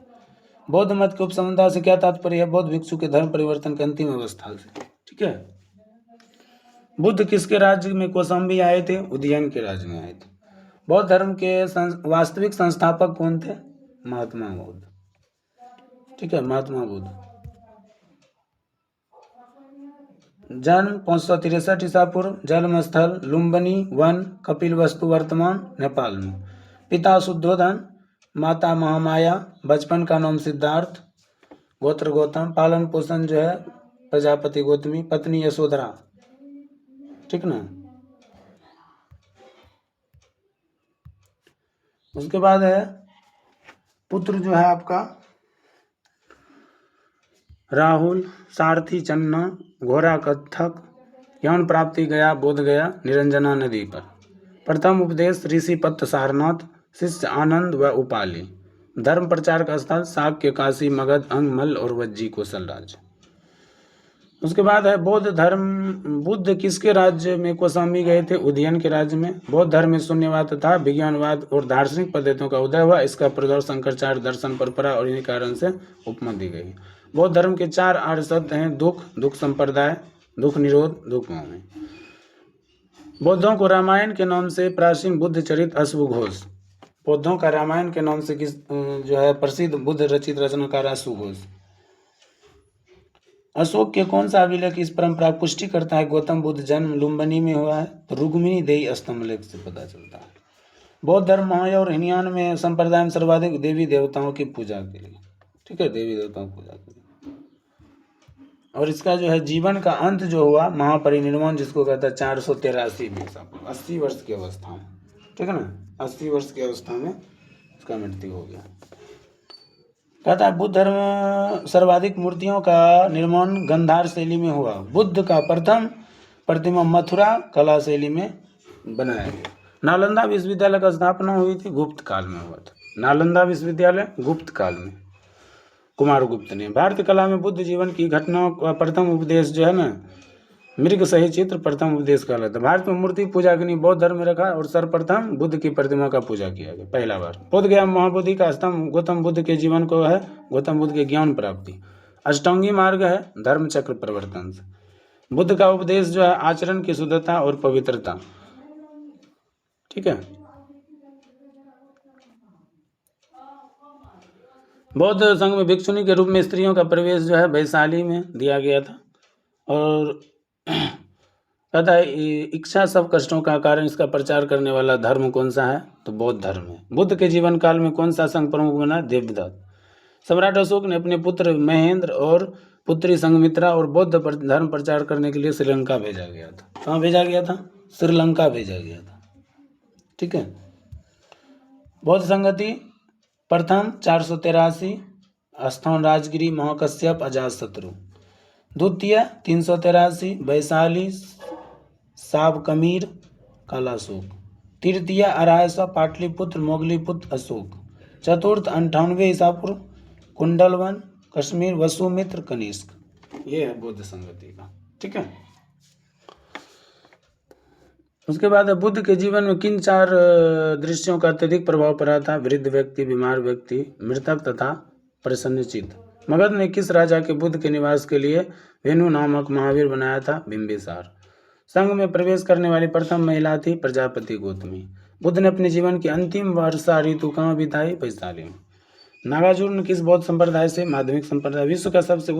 बौद्ध मत के उपसंहता से क्या तात्पर्य है? बौद्ध भिक्षु के धर्म परिवर्तन की अंतिम अवस्था से। ठीक है। बुद्ध किसके राज्य में कौशाम्बी आए थे? उदयन के राज्य में आए थे। बौद्ध धर्म के वास्तविक संस्थापक कौन थे? महात्मा बुद्ध। ठीक है, महात्मा बुद्ध। जन्म 563 ईसा पूर्व। जन्म स्थल लुम्बिनी वन, कपिलवस्तु वर्तमान नेपाल में। पिता शुद्धोधन, माता महामाया, बचपन का नाम सिद्धार्थ, गोत्र गौतम, पालन पोषण जो है प्रजापति गौतमी, पत्नी यशोधरा। ठीक ना। उसके बाद है पुत्र जो है आपका राहुल, सारथी चन्ना, घोड़ा कत्थक, ज्ञान प्राप्ति गया बोध गया निरंजना नदी पर। प्रथम उपदेश ऋषिपत्त सारनाथ, शिष्य आनंद व उपाली। धर्म प्रचार का स्थल शाक्य, काशी, मगध, अंग, मल्ल और वज्जी कौशल राज्य। उसके बाद है बौद्ध धर्म। बुद्ध किसके राज्य में कौशाम्बी गए थे? उदयन के राज्य में। बौद्ध धर्म में शून्यवाद तथा विज्ञानवाद और दार्शनिक पद्धतियों का उदय हुआ। इसका प्रदर्शन शंकराचार्य दर्शन परंपरा और इन्हीं कारण से उपमा दी गई। बौद्ध धर्म के 4 आर्य शब्द हैं दुख, दुख संप्रदाय, दुख निरोध, दुख मोह। बौद्धों को रामायण के नाम से प्राचीन बुद्ध चरित अश्वघोष। बौद्धों का रामायण के नाम से किस जो है प्रसिद्ध बुद्ध रचित रचनाकार अश्वघोष। अशोक के कौन सा अभिलेख इस परंपरा की पुष्टि करता है? गौतम बुद्ध जन्म लुम्बिनी में हुआ है, तो रुक्मिणी देई स्तंभलेख से पता चलता है। बौद्ध धर्म महायान और हीनयान में संप्रदाय में सर्वाधिक देवी देवताओं की पूजा के लिए। ठीक है, देवी देवताओं की पूजा के लिए। और इसका जो है जीवन का अंत जो हुआ महापरिनिर्वाण, जिसको कहता है 483 में, 80 वर्ष की अवस्था में। ठीक है ना, 80 वर्ष की अवस्था में इसका मृत्यु हो गया। कहता है बुद्ध धर्म सर्वाधिक मूर्तियों का निर्माण गंधार शैली में हुआ। बुद्ध का प्रथम प्रतिमा मथुरा कला शैली में बनाया गया। नालंदा विश्वविद्यालय का स्थापना हुई थी गुप्त काल में हुआ था। नालंदा विश्वविद्यालय गुप्त काल में कुमार गुप्त ने। भारतीय कला में बुद्ध जीवन की घटनाओं का प्रथम उपदेश जो है ना मृग सही चित्र प्रथम उपदेश कहलाता है। भारत में मूर्ति पूजा के लिए बौद्ध धर्म में रखा और सर्वप्रथम बुद्ध की प्रतिमा का पूजा किया गया पहला बार। बोध गया महाबोधि का स्तंभ गौतम बुद्ध के जीवन को है गौतम बुद्ध के ज्ञान प्राप्ति। अष्टांगी मार्ग है धर्म चक्र परिवर्तन से। बुद्ध का उपदेश जो है आचरण की शुद्धता और पवित्रता। ठीक है। बौद्ध संघ में भिक्षुणी के रूप में स्त्रियों का प्रवेश जो है वैशाली में दिया गया था। और कहता है इच्छा सब कष्टों का कारण इसका प्रचार करने वाला धर्म कौन सा है? तो बौद्ध धर्म है। बुद्ध के जीवन काल में कौन सा संघ प्रमुख बना? देवदत्त। सम्राट अशोक ने अपने पुत्र महेंद्र और पुत्री संघमित्रा और बौद्ध धर्म प्रचार करने के लिए श्रीलंका भेजा गया था। कहाँ भेजा गया था? श्रीलंका भेजा गया था। ठीक है। बौद्ध संगति प्रथम 483 स्थान राजगिरी महाकश्यप अजातशत्रु। द्वितीय 383 वैशाली साबकमीर कालाशोक। तृतीय 250 पाटलिपुत्र मोगलीपुत्र अशोक। चतुर्थ 98 ईसा पूर्व कुंडलवन कश्मीर वसुमित्र कनिष्क। ये है बौद्ध संगति का। ठीक है। उसके बाद बुद्ध के जीवन में किन 4 दृश्यों का अत्यधिक प्रभाव पड़ा था? वृद्ध व्यक्ति, बीमार व्यक्ति, मृतक तथा प्रसन्नचित्त। मगध ने किस राजा के बुद्ध के निवास के लिए वेणु नामक महावीर बनाया था? बिंबिसार। संघ में प्रवेश करने वाली प्रथम महिला थी प्रजापति गौतमी। बुद्ध ने अपने जीवन की अंतिम वर्षा ऋतु कहाँ बिताई? वैशाली में। नागार्जुन किस बौद्ध संप्रदाय से? माध्यमिक संप्रदाय। विश्व का सबसे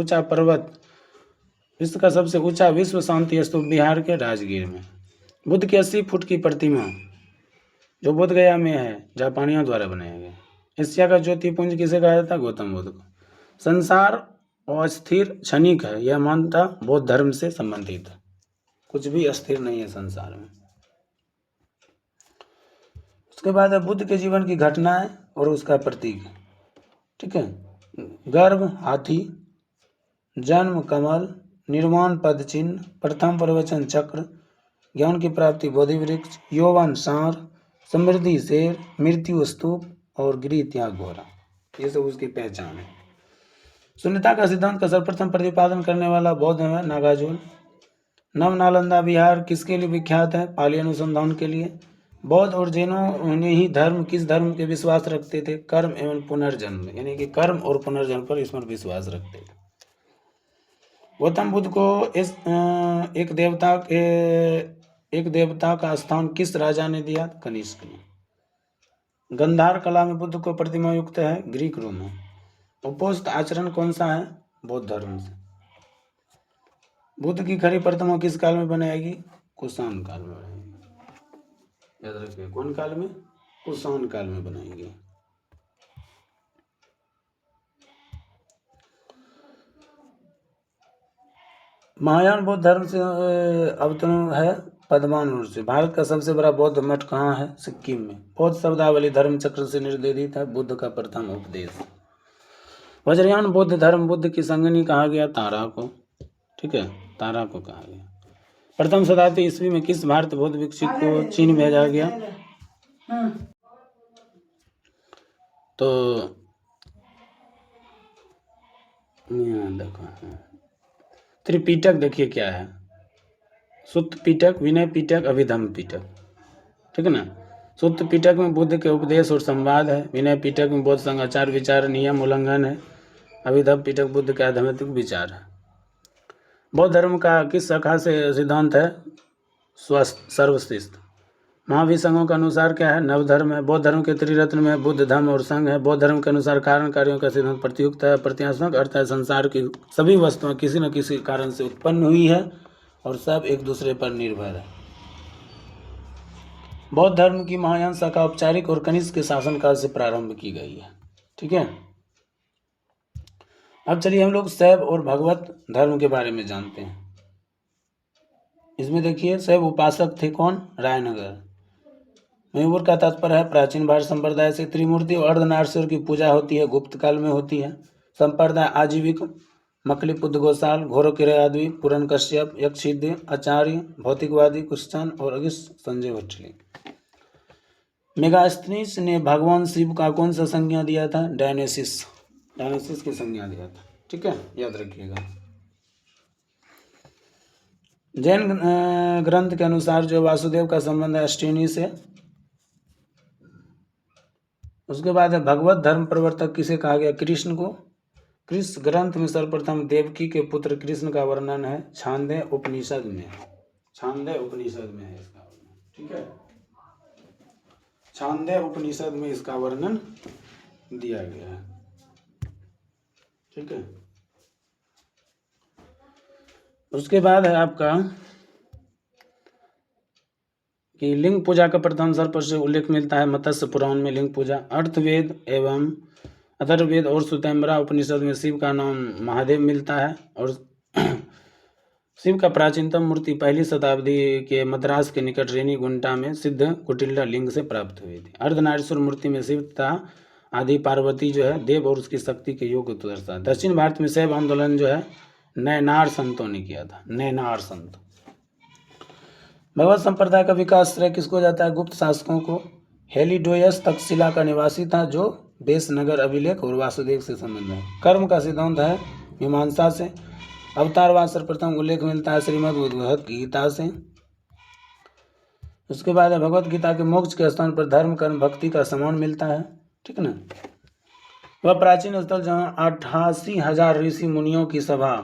ऊंचा विश्व शांति स्तूप बिहार के राजगीर में। बुद्ध की 80 फुट की प्रतिमा जो बोध गया में है जापानियों द्वारा बनाया गया। एशिया का ज्योतिपुंज किसे कहा जाता है? गौतम बुद्ध को। संसार अस्थिर क्षणिक है, यह मानता बौद्ध धर्म से संबंधित है। कुछ भी अस्थिर नहीं है संसार में। उसके बाद है बुद्ध के जीवन की घटनाएं और उसका प्रतीक। ठीक है, गर्भ हाथी, जन्म कमल, निर्वाण पद चिन्ह, प्रथम प्रवचन चक्र, ज्ञान की प्राप्ति बोधि वृक्ष, यौवन सांड, समृद्धि शेर, मृत्यु स्तूप और गृह त्याग घोड़ा। ये सब उसकी पहचान है। शून्यता का सिद्धांत का सर्वप्रथम प्रतिपादन करने वाला बौद्ध है नागार्जुन। नव नालंदा विहार किसके लिए विख्यात है? पाली अनुसंधान के लिए। बौद्ध और जैनों ने ही धर्म किस धर्म के विश्वास रखते थे? कर्म एवं पुनर्जन्म, यानी कि कर्म और पुनर्जन्म पर इसमें विश्वास रखते थे। गौतम बुद्ध को एक देवता का स्थान किस राजा ने दिया? कनिष्क ने। गंधार कला में बुद्ध को प्रतिमा युक्त है? Greek Roman. उपोस्त आचरण कौन सा है? बौद्ध धर्म से। बुद्ध की खड़ी प्रतिमा किस काल में बनाएगी? कुषाण काल में बनाएगी। याद रखिए, कौन काल में? कुषाण काल में बनाएंगे। महायान बौद्ध धर्म से अवतरण है पद्मानुर से। भारत का सबसे बड़ा बौद्ध मठ कहाँ है? सिक्किम में। बौद्ध शब्दावली धर्म चक्र से निर्देशित है। बुद्ध का प्रथम उपदेश। वज्रयान बौद्ध धर्म बुद्ध की संगनी कहा गया? तारा को। ठीक है, तारा को कहा गया। प्रथम शताब्दी ईस्वी में किस भारत बौद्ध भिक्षु को चीन भेजा गया? तो देखो त्रिपिटक देखिए क्या है। सुत्त पिटक, विनय पिटक, अभिधम्म पिटक। ठीक है ना। सुत्त पिटक में बुद्ध के उपदेश और संवाद है। विनय पिटक में बौद्ध संघ आचार विचार नियम उल्लंघन है। अभिधम्म पिटक बुद्ध के आध्यात्मिक विचार है। बौद्ध धर्म का किस शाखा से सिद्धांत है? स्वस्थ सर्वश्रेष्ठ। महावीर संघों के अनुसार क्या है? नवधर्म है। बौद्ध धर्म के त्रिरत्न में बुद्ध धर्म और संघ है। बौद्ध धर्म के अनुसार कारण कार्यों का सिद्धांत प्रत्युक्त है। प्रत्यात्मक अर्थ है संसार की सभी वस्तुएं किसी न किसी कारण से उत्पन्न हुई है और सब एक दूसरे पर निर्भर है। बौद्ध धर्म की महायान शाखा औपचारिक और कनिष्क के शासनकाल से प्रारंभ की गई है। ठीक है, अब चलिए हम लोग शैव और भगवत धर्म के बारे में जानते हैं। इसमें देखिए शैव उपासक थे कौन? रायनगर। मयूर का तात्पर्य है प्राचीन भारत संप्रदाय से त्रिमूर्ति और अर्धनारीश्वर की पूजा होती है, गुप्त काल में होती है। संप्रदाय आजीविक मकलिपुद्ध गोसाल, घोरकिरयादवी, पूरन कश्यप, यक्षिद्य, आचार्य, भौतिकवादी क्रिश्चन और अगस्त संजय भट्टली। मेगास्थनीस ने भगवान शिव का कौन सा संज्ञा दिया था? डायनेसिस की संज्ञा दिया था। ठीक है, याद रखिएगा। जैन ग्रंथ के अनुसार जो वासुदेव का संबंध है अष्टिनी से। उसके बाद है भगवत धर्म प्रवर्तक किसे कहा गया? कृष्ण को। कृष्ण ग्रंथ में सर्वप्रथम देवकी के पुत्र कृष्ण का वर्णन है छांदे उपनिषद में। छांदे उपनिषद में है इसका वर्णन। ठीक है, छांदे उपनिषद में इसका वर्णन दिया गया है। ठीक है, उसके बाद है आपका कि लिंग पूजा का प्रथम सर्व से उल्लेख मिलता है मत्स्य पुराण में। लिंग पूजा अर्थवेद एवं अथर्ववेद और श्वेतांबरा उपनिषद में शिव का नाम महादेव मिलता है। और शिव का प्राचीनतम मूर्ति पहली शताब्दी के मद्रास के निकट रेनीगुंटा में सिद्ध कुटिल्ला लिंग से प्राप्त हुई थी। अर्धनारीश्वर मूर्ति में शिव तथा आदि पार्वती जो है देव और उसकी शक्ति के योग को दर्शाता है। दक्षिण भारत में शैव आंदोलन जो है नैनार संतों ने किया था। नैनार संत। भगवत संप्रदाय का विकास श्रेय किसको जाता है? गुप्त शासकों को। हेलिडोयस तक्षशिला का निवासी था जो बेसनगर अभिलेख और वासुदेव से संबंध है। कर्म का सिद्धांत है मीमांसा से। अवतारवाद सर्वप्रथम उल्लेख मिलता है श्रीमद् भगवत गीता से। उसके बाद भगवत गीता के मोक्ष के स्थान पर धर्म कर्म भक्ति का समान मिलता है। ठीक है ना। वह प्राचीन स्थल जहाँ 88,000 ऋषि मुनियों की सभा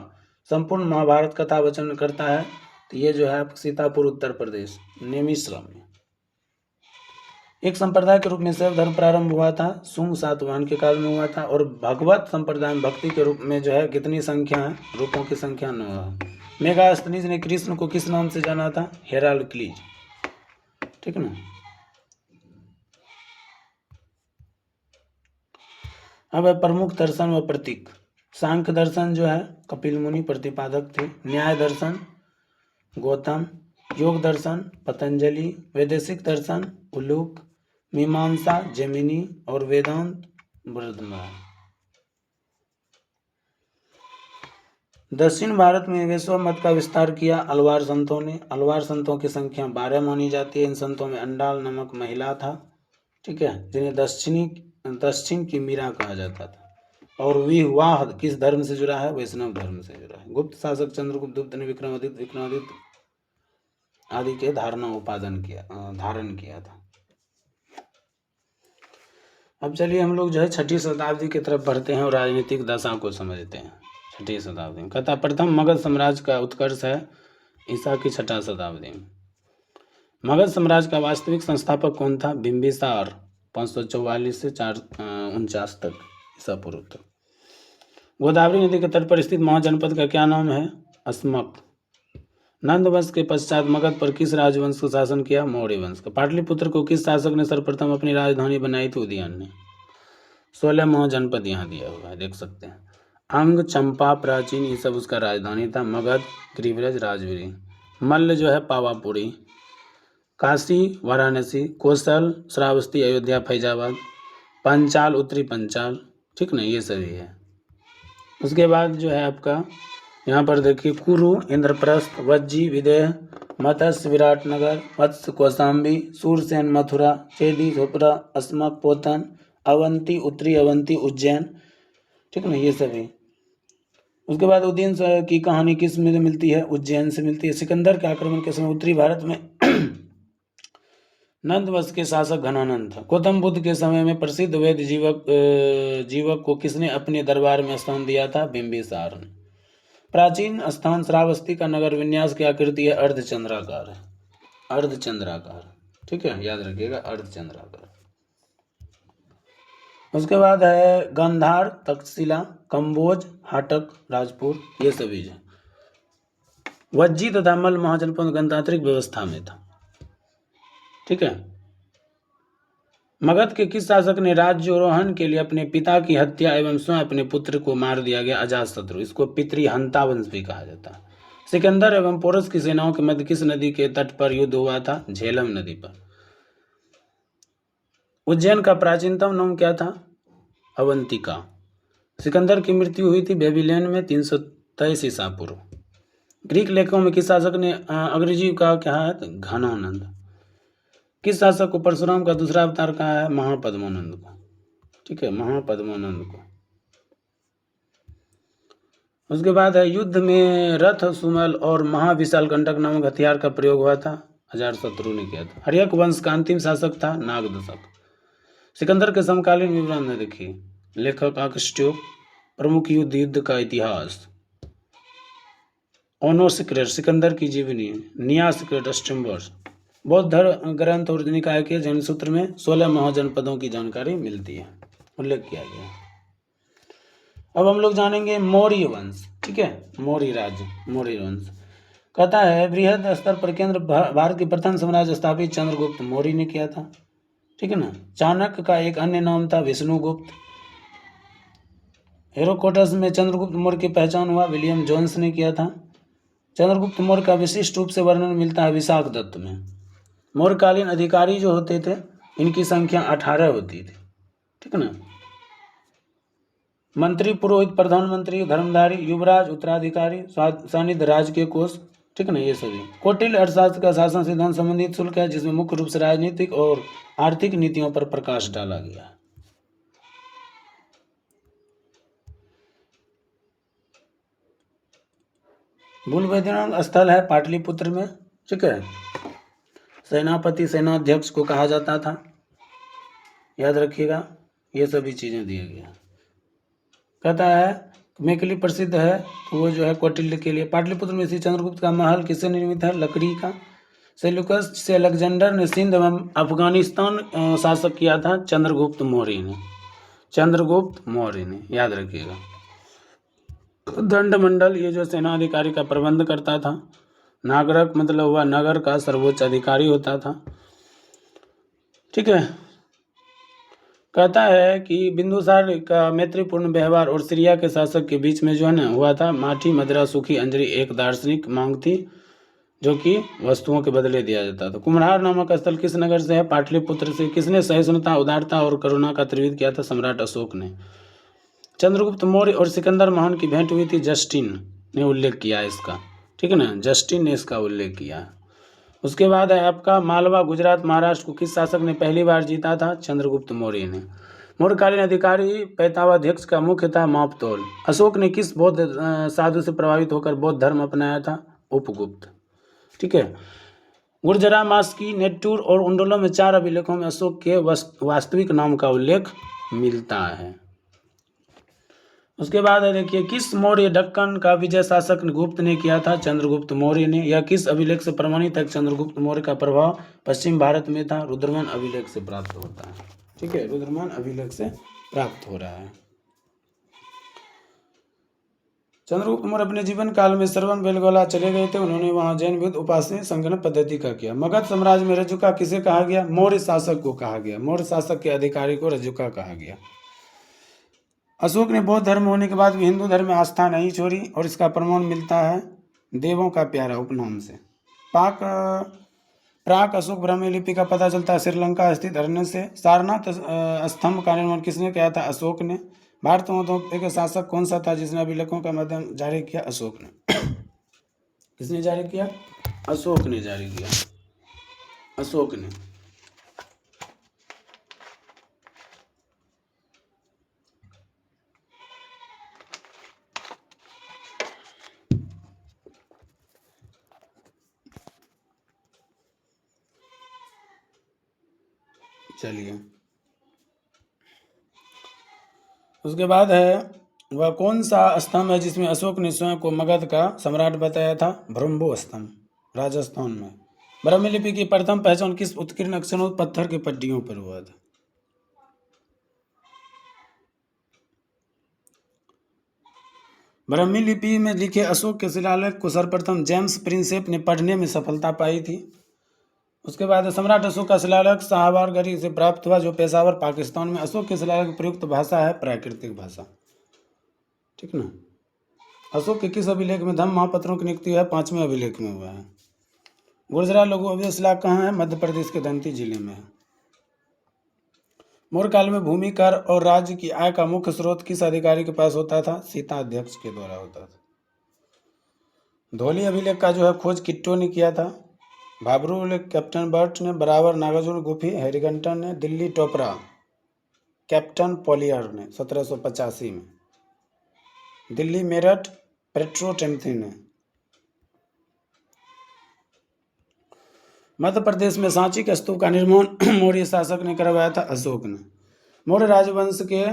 संपूर्ण महाभारत कथा वचन करता है। तो ये जो है सीतापुर उत्तर प्रदेश नेमिश्रम में। एक संप्रदाय के रूप में शैव धर्म प्रारंभ हुआ था शुंग सातवाहन के काल में हुआ था। और भगवत संप्रदाय में भक्ति के रूप में जो है कितनी संख्या है? रूपों की संख्या 9 है। मेगास्थनीज ने कृष्ण को किस नाम से जाना था? हेराल्क्लीज। ठीक है ना। अब है प्रमुख दर्शन व प्रतीक। सांख्य दर्शन जो है कपिल मुनि प्रतिपादक थे। न्याय दर्शन गौतम, योग दर्शन पतंजलि, वैदेशिक दर्शन उलूक, मीमांसा जैमिनी और वेदांत बृहद्रथ। दक्षिण भारत में वैष्णव मत का विस्तार किया अलवार संतों ने। अलवार संतों की संख्या 12 मानी जाती है। इन संतों में अंडाल नामक महिला था, ठीक है, जिन्हें दक्षिण की मीरा कहा जाता था। और विवाह किस धर्म से जुड़ा है? वैष्णव धर्म से जुड़ा है। गुप्त शासक चंद्रगुप्त ने विक्रमादित्य आदि के धारण किया था। अब चलिए हम लोग जो है 6ठी शताब्दी की तरफ बढ़ते हैं और राजनीतिक दशा को समझते हैं। 6ठी शताब्दी में कहता प्रथम मगध साम्राज्य का उत्कर्ष है ईसा की 6ठा शताब्दी में। मगध साम्राज्य का वास्तविक संस्थापक कौन था? बिंबिसार 544 से 449 तक ईसा पूर्व तक। गोदावरी नदी के तट पर स्थित महाजनपद का क्या नाम है? अस्मक। नंद वंश के पश्चात मगध पर किस राजवंश को शासन किया? मौर्य वंश का। पाटलिपुत्र को किस शासक ने सर्वप्रथम अपनी राजधानी बनाई थी? उदयन ने। 16 महाजनपद यहाँ दिया हुआ है, देख सकते हैं। अंग, चंपा, प्राचीन, ये सब उसका राजधानी था। मगध, गिरिव्रज, राजगिरी। मल्ल जो है पावापुरी। काशी, वाराणसी। कौशल, श्रावस्ती, अयोध्या, फैजाबाद। पंचाल, उत्तरी पंचाल, ठीक ना, ये सभी है। उसके बाद जो है आपका यहाँ पर देखिए कुरु, इंद्रप्रस्थ, वज्जी, विदेह, मत्स्य, विराटनगर, मत्स्य, कौशाम्बी, सूरसेन, मथुरा, चेदी, धोपरा, अस्मक, पोतन, अवंती, उत्तरी अवंती, उज्जैन, ठीक ना, ये सभी। उसके बाद उदयन की कहानी किस में मिलती है? उज्जैन से मिलती है। सिकंदर के आक्रमण के समय उत्तरी भारत में नंद वंश के शासक घनानंद था। गौतम बुद्ध के समय में प्रसिद्ध वैद्य जीवक को किसने अपने दरबार में स्थान दिया था? बिंबिसार ने। प्राचीन स्थान श्रावस्ती का नगर विन्यास की आकृति है अर्धचंद्राकार है। अर्धचंद्राकार, ठीक है, याद रखिएगा अर्धचंद्राकार। उसके बाद है गांधार, तक्षशिला, कंबोज, हाटक, राजपुर, ये सभी है। वज्जी तथा मल्ल महाजनपद गणतांत्रिक व्यवस्था में था, ठीक है। मगध के किस शासक ने राज्यारोहण के लिए अपने पिता की हत्या एवं स्वयं अपने पुत्र को मार दिया गया? अजातशत्रु। इसको पितृहंता वंश भी कहा जाता है। सिकंदर एवं पोरस की सेनाओं के मध्य किस नदी के तट पर युद्ध हुआ था? झेलम नदी पर। उज्जैन का प्राचीनतम नाम क्या था? अवंतिका। सिकंदर की मृत्यु हुई थी बेबीलोन में 323 ईसा पूर्व। ग्रीक लेखकों में किस शासक ने अग्रजीव का क्या है? घनानंद। किस शासक को परशुराम का दूसरा अवतार कहा है? महापद्मानंद को, ठीक है, महापद्मानंद को। उसके बाद है युद्ध में रथ, सुमल और महाविशाल कंटक नामक हथियार का प्रयोग हुआ था? अजातशत्रु ने किया था। हर्यक वंश का अंतिम शासक था नागदशक। सिकंदर के समकालीन विवरण देखिए। लेखक आकस्ट्योप। प्रमुख युद्ध का इतिहास। ओनो सिक्रेट, सिकंदर की जीवनी। निया सिक्रेट, स्टिम्बर्स। बौद्ध धर्म ग्रंथ और निकाय के जैन सूत्र में 16 महाजनपदों की जानकारी मिलती है, उल्लेख किया गया। अब हम लोग जानेंगे मौर्य वंश, ठीक है, मौर्य राज्य, मौर्य वंश। कहता है बृहद स्तर पर केंद्र भारत की प्रथम साम्राज्य स्थापित चंद्रगुप्त मौर्य ने किया था, ठीक है ना। चाणक्य का एक अन्य नाम था विष्णुगुप्त। हेरोडोटस में चंद्रगुप्त मौर्य की पहचान हुआ विलियम जोन्स ने किया था। चंद्रगुप्त मौर्य का विशिष्ट रूप से वर्णन मिलता है विशाखदत्त में। मौर्यकालीन अधिकारी जो होते थे इनकी संख्या 18 होती थी, ठीक है ना। मंत्री, पुरोहित, प्रधानमंत्री, धर्मधारी, युवराज, उत्तराधिकारी, सानिध्य, राजकीय कोष, ठीक है ना, ये सभी। कौटिल्य अर्थशास्त्र का शासन सिद्धांत संबंधित शुल्क है जिसमें मुख्य रूप से राजनीतिक और आर्थिक नीतियों पर प्रकाश डाला गया है। मूल वैदिक स्थल है पाटलिपुत्र में, ठीक है। सेनापति सेनाध्यक्ष को कहा जाता था, याद रखिएगा, ये सभी चीजें दिए गया। कहता है में के लिए प्रसिद्ध है तो वो जो है कौटिल्य के लिए। पाटलिपुत्र में स्थित चंद्रगुप्त का महल किससे निर्मित है? लकड़ी का। सेल्यूकस से अलेक्जेंडर ने सिंध एवं अफगानिस्तान शासक किया था चंद्रगुप्त मौर्य ने, चंद्रगुप्त मौर्य ने, याद रखिएगा। दंड मंडल, ये जो सेनाधिकारी का प्रबंध करता था। नागरक मतलब हुआ नगर का सर्वोच्च अधिकारी होता था, ठीक है। कहता है कि बिंदुसार का मैत्रीपूर्ण व्यवहार और सीरिया के शासक के बीच में जो है ना हुआ था। माटी मदिरा सूखी अंजरी एक दार्शनिक मांग थी जो कि वस्तुओं के बदले दिया जाता था। कुम्हार नामक स्थल किस नगर से है? पाटलिपुत्र से। किसने सहिष्णुता उदारता और करुणा का त्रिविध किया था? सम्राट अशोक ने। चंद्रगुप्त मौर्य और सिकंदर महान की भेंट हुई थी, जस्टिन ने उल्लेख किया है इसका, ठीक है ना, जस्टिन ने इसका उल्लेख किया है। उसके बाद है आपका मालवा गुजरात महाराष्ट्र को किस शासक ने पहली बार जीता था? चंद्रगुप्त मौर्य ने। मौर्यकालीन अधिकारी पैतावाध्यक्ष का मुख्य था मापतौल। अशोक ने किस बौद्ध साधु से प्रभावित होकर बौद्ध धर्म अपनाया था? उपगुप्त, ठीक है। गुर्जरा मास्की नेट्टूर और उंडोलो में 4 अभिलेखों में अशोक के वास्तविक नाम का उल्लेख मिलता है। उसके बाद है देखिए, किस मौर्य दक्कन का विजय शासक गुप्त ने किया था? चंद्रगुप्त मौर्य ने। यह किस अभिलेख से प्रमाणित है? चंद्रगुप्त मौर्य का प्रभाव पश्चिम भारत में था। रुद्रमन अभिलेख से प्राप्त होता है, ठीक है, रुद्रमन अभिलेख से प्राप्त हो रहा है। चंद्रगुप्त मौर्य अपने जीवन काल में श्रवण बेलगोला चले गए थे। उन्होंने वहां जैन बुद्ध उपासना संगणक पद्धति का किया। मगध साम्राज्य में रजुका किसे कहा गया? मौर्य शासक को कहा गया। मौर्य शासक के अधिकारी को रजुका कहा गया। अशोक ने बौद्ध धर्म होने के बाद भी हिंदू धर्म में आस्था नहीं छोड़ी और इसका प्रमाण मिलता है देवों का प्यारा उपनाम से। प्राक अशोक ब्राह्मी लिपि का पता चलता है श्रीलंका स्थित अरण्य से। सारनाथ स्तंभ का निर्माण किसने किया था? अशोक ने। भारत में के शासक कौन सा था जिसने अभिलेखों का माध्यम जारी किया? अशोक ने। किसने जारी किया? अशोक ने जारी किया। अशोक ने। चलिए, उसके बाद है वह कौन सा स्तंभ है जिसमें अशोक ने स्वयं को मगध का सम्राट बताया था? भ्रम्बो स्तंभ, राजस्थान में। ब्राह्मी लिपि की प्रथम पहचान किस उत्कीर्ण अक्षरों पत्थर के पट्टियों पर हुआ था? ब्राह्मी लिपि में लिखे अशोक के शिलालेख को सर्वप्रथम जेम्स प्रिंसेप ने पढ़ने में सफलता पाई थी। उसके बाद सम्राट अशोक का शिलालेख शाहवारगढ़ी से प्राप्त हुआ जो पेशावर पाकिस्तान में। अशोक के शिलालेख प्रयुक्त भाषा है प्राकृतिक भाषा, ठीक ना। अशोक के किस अभिलेख में धम्म महापत्रों की नियुक्ति है? 5वें अभिलेख में हुआ है। गुर्जरा लघु अवधेय शिलालेख कहाँ है? मध्य प्रदेश के दंती जिले में है। मौर्य काल में भूमि कर और राज्य की आय का मुख्य स्रोत किस अधिकारी के पास होता था? सीताध्यक्ष के द्वारा होता था। धौली अभिलेख का जो है खोज किट्टो ने किया था। भाबरू अभिलेख कैप्टन बर्ट ने। बराबर नागार्जुन गुफी हैरिगंटन ने। दिल्ली टोपरा कैप्टन पॉलियर ने 1785 में। दिल्ली मेरठ पेट्रो टेम्थी ने। मध्य प्रदेश में सांची के स्तूप का निर्माण मौर्य शासक ने करवाया था? अशोक ने। मौर्य राजवंश के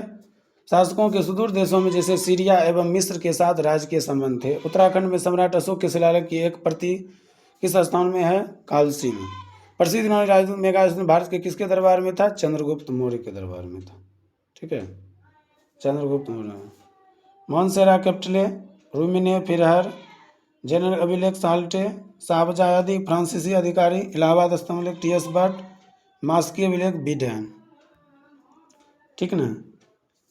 शासकों के सुदूर देशों में जैसे सीरिया एवं मिस्र के साथ राजकीय संबंध थे। उत्तराखंड में सम्राट अशोक के शिलालेख की एक प्रति किस स्थान में है? कालसी में। प्रसिद्ध यूनानी राजदूत मेगास्थनीज भारत के किसके दरबार में था? चंद्रगुप्त मौर्य के दरबार में था, ठीक है, चंद्रगुप्त मौर्य। मोहनसेरा कैप्टले, रूमिने फिरहर, जनरल अभिलेख साल्टे, शाहबजादी फ्रांसीसी अधिकारी, इलाहाबाद स्तंभलेख टी.एस. भट्ट, मास्की अभिलेख बिडेन, ठीक ना।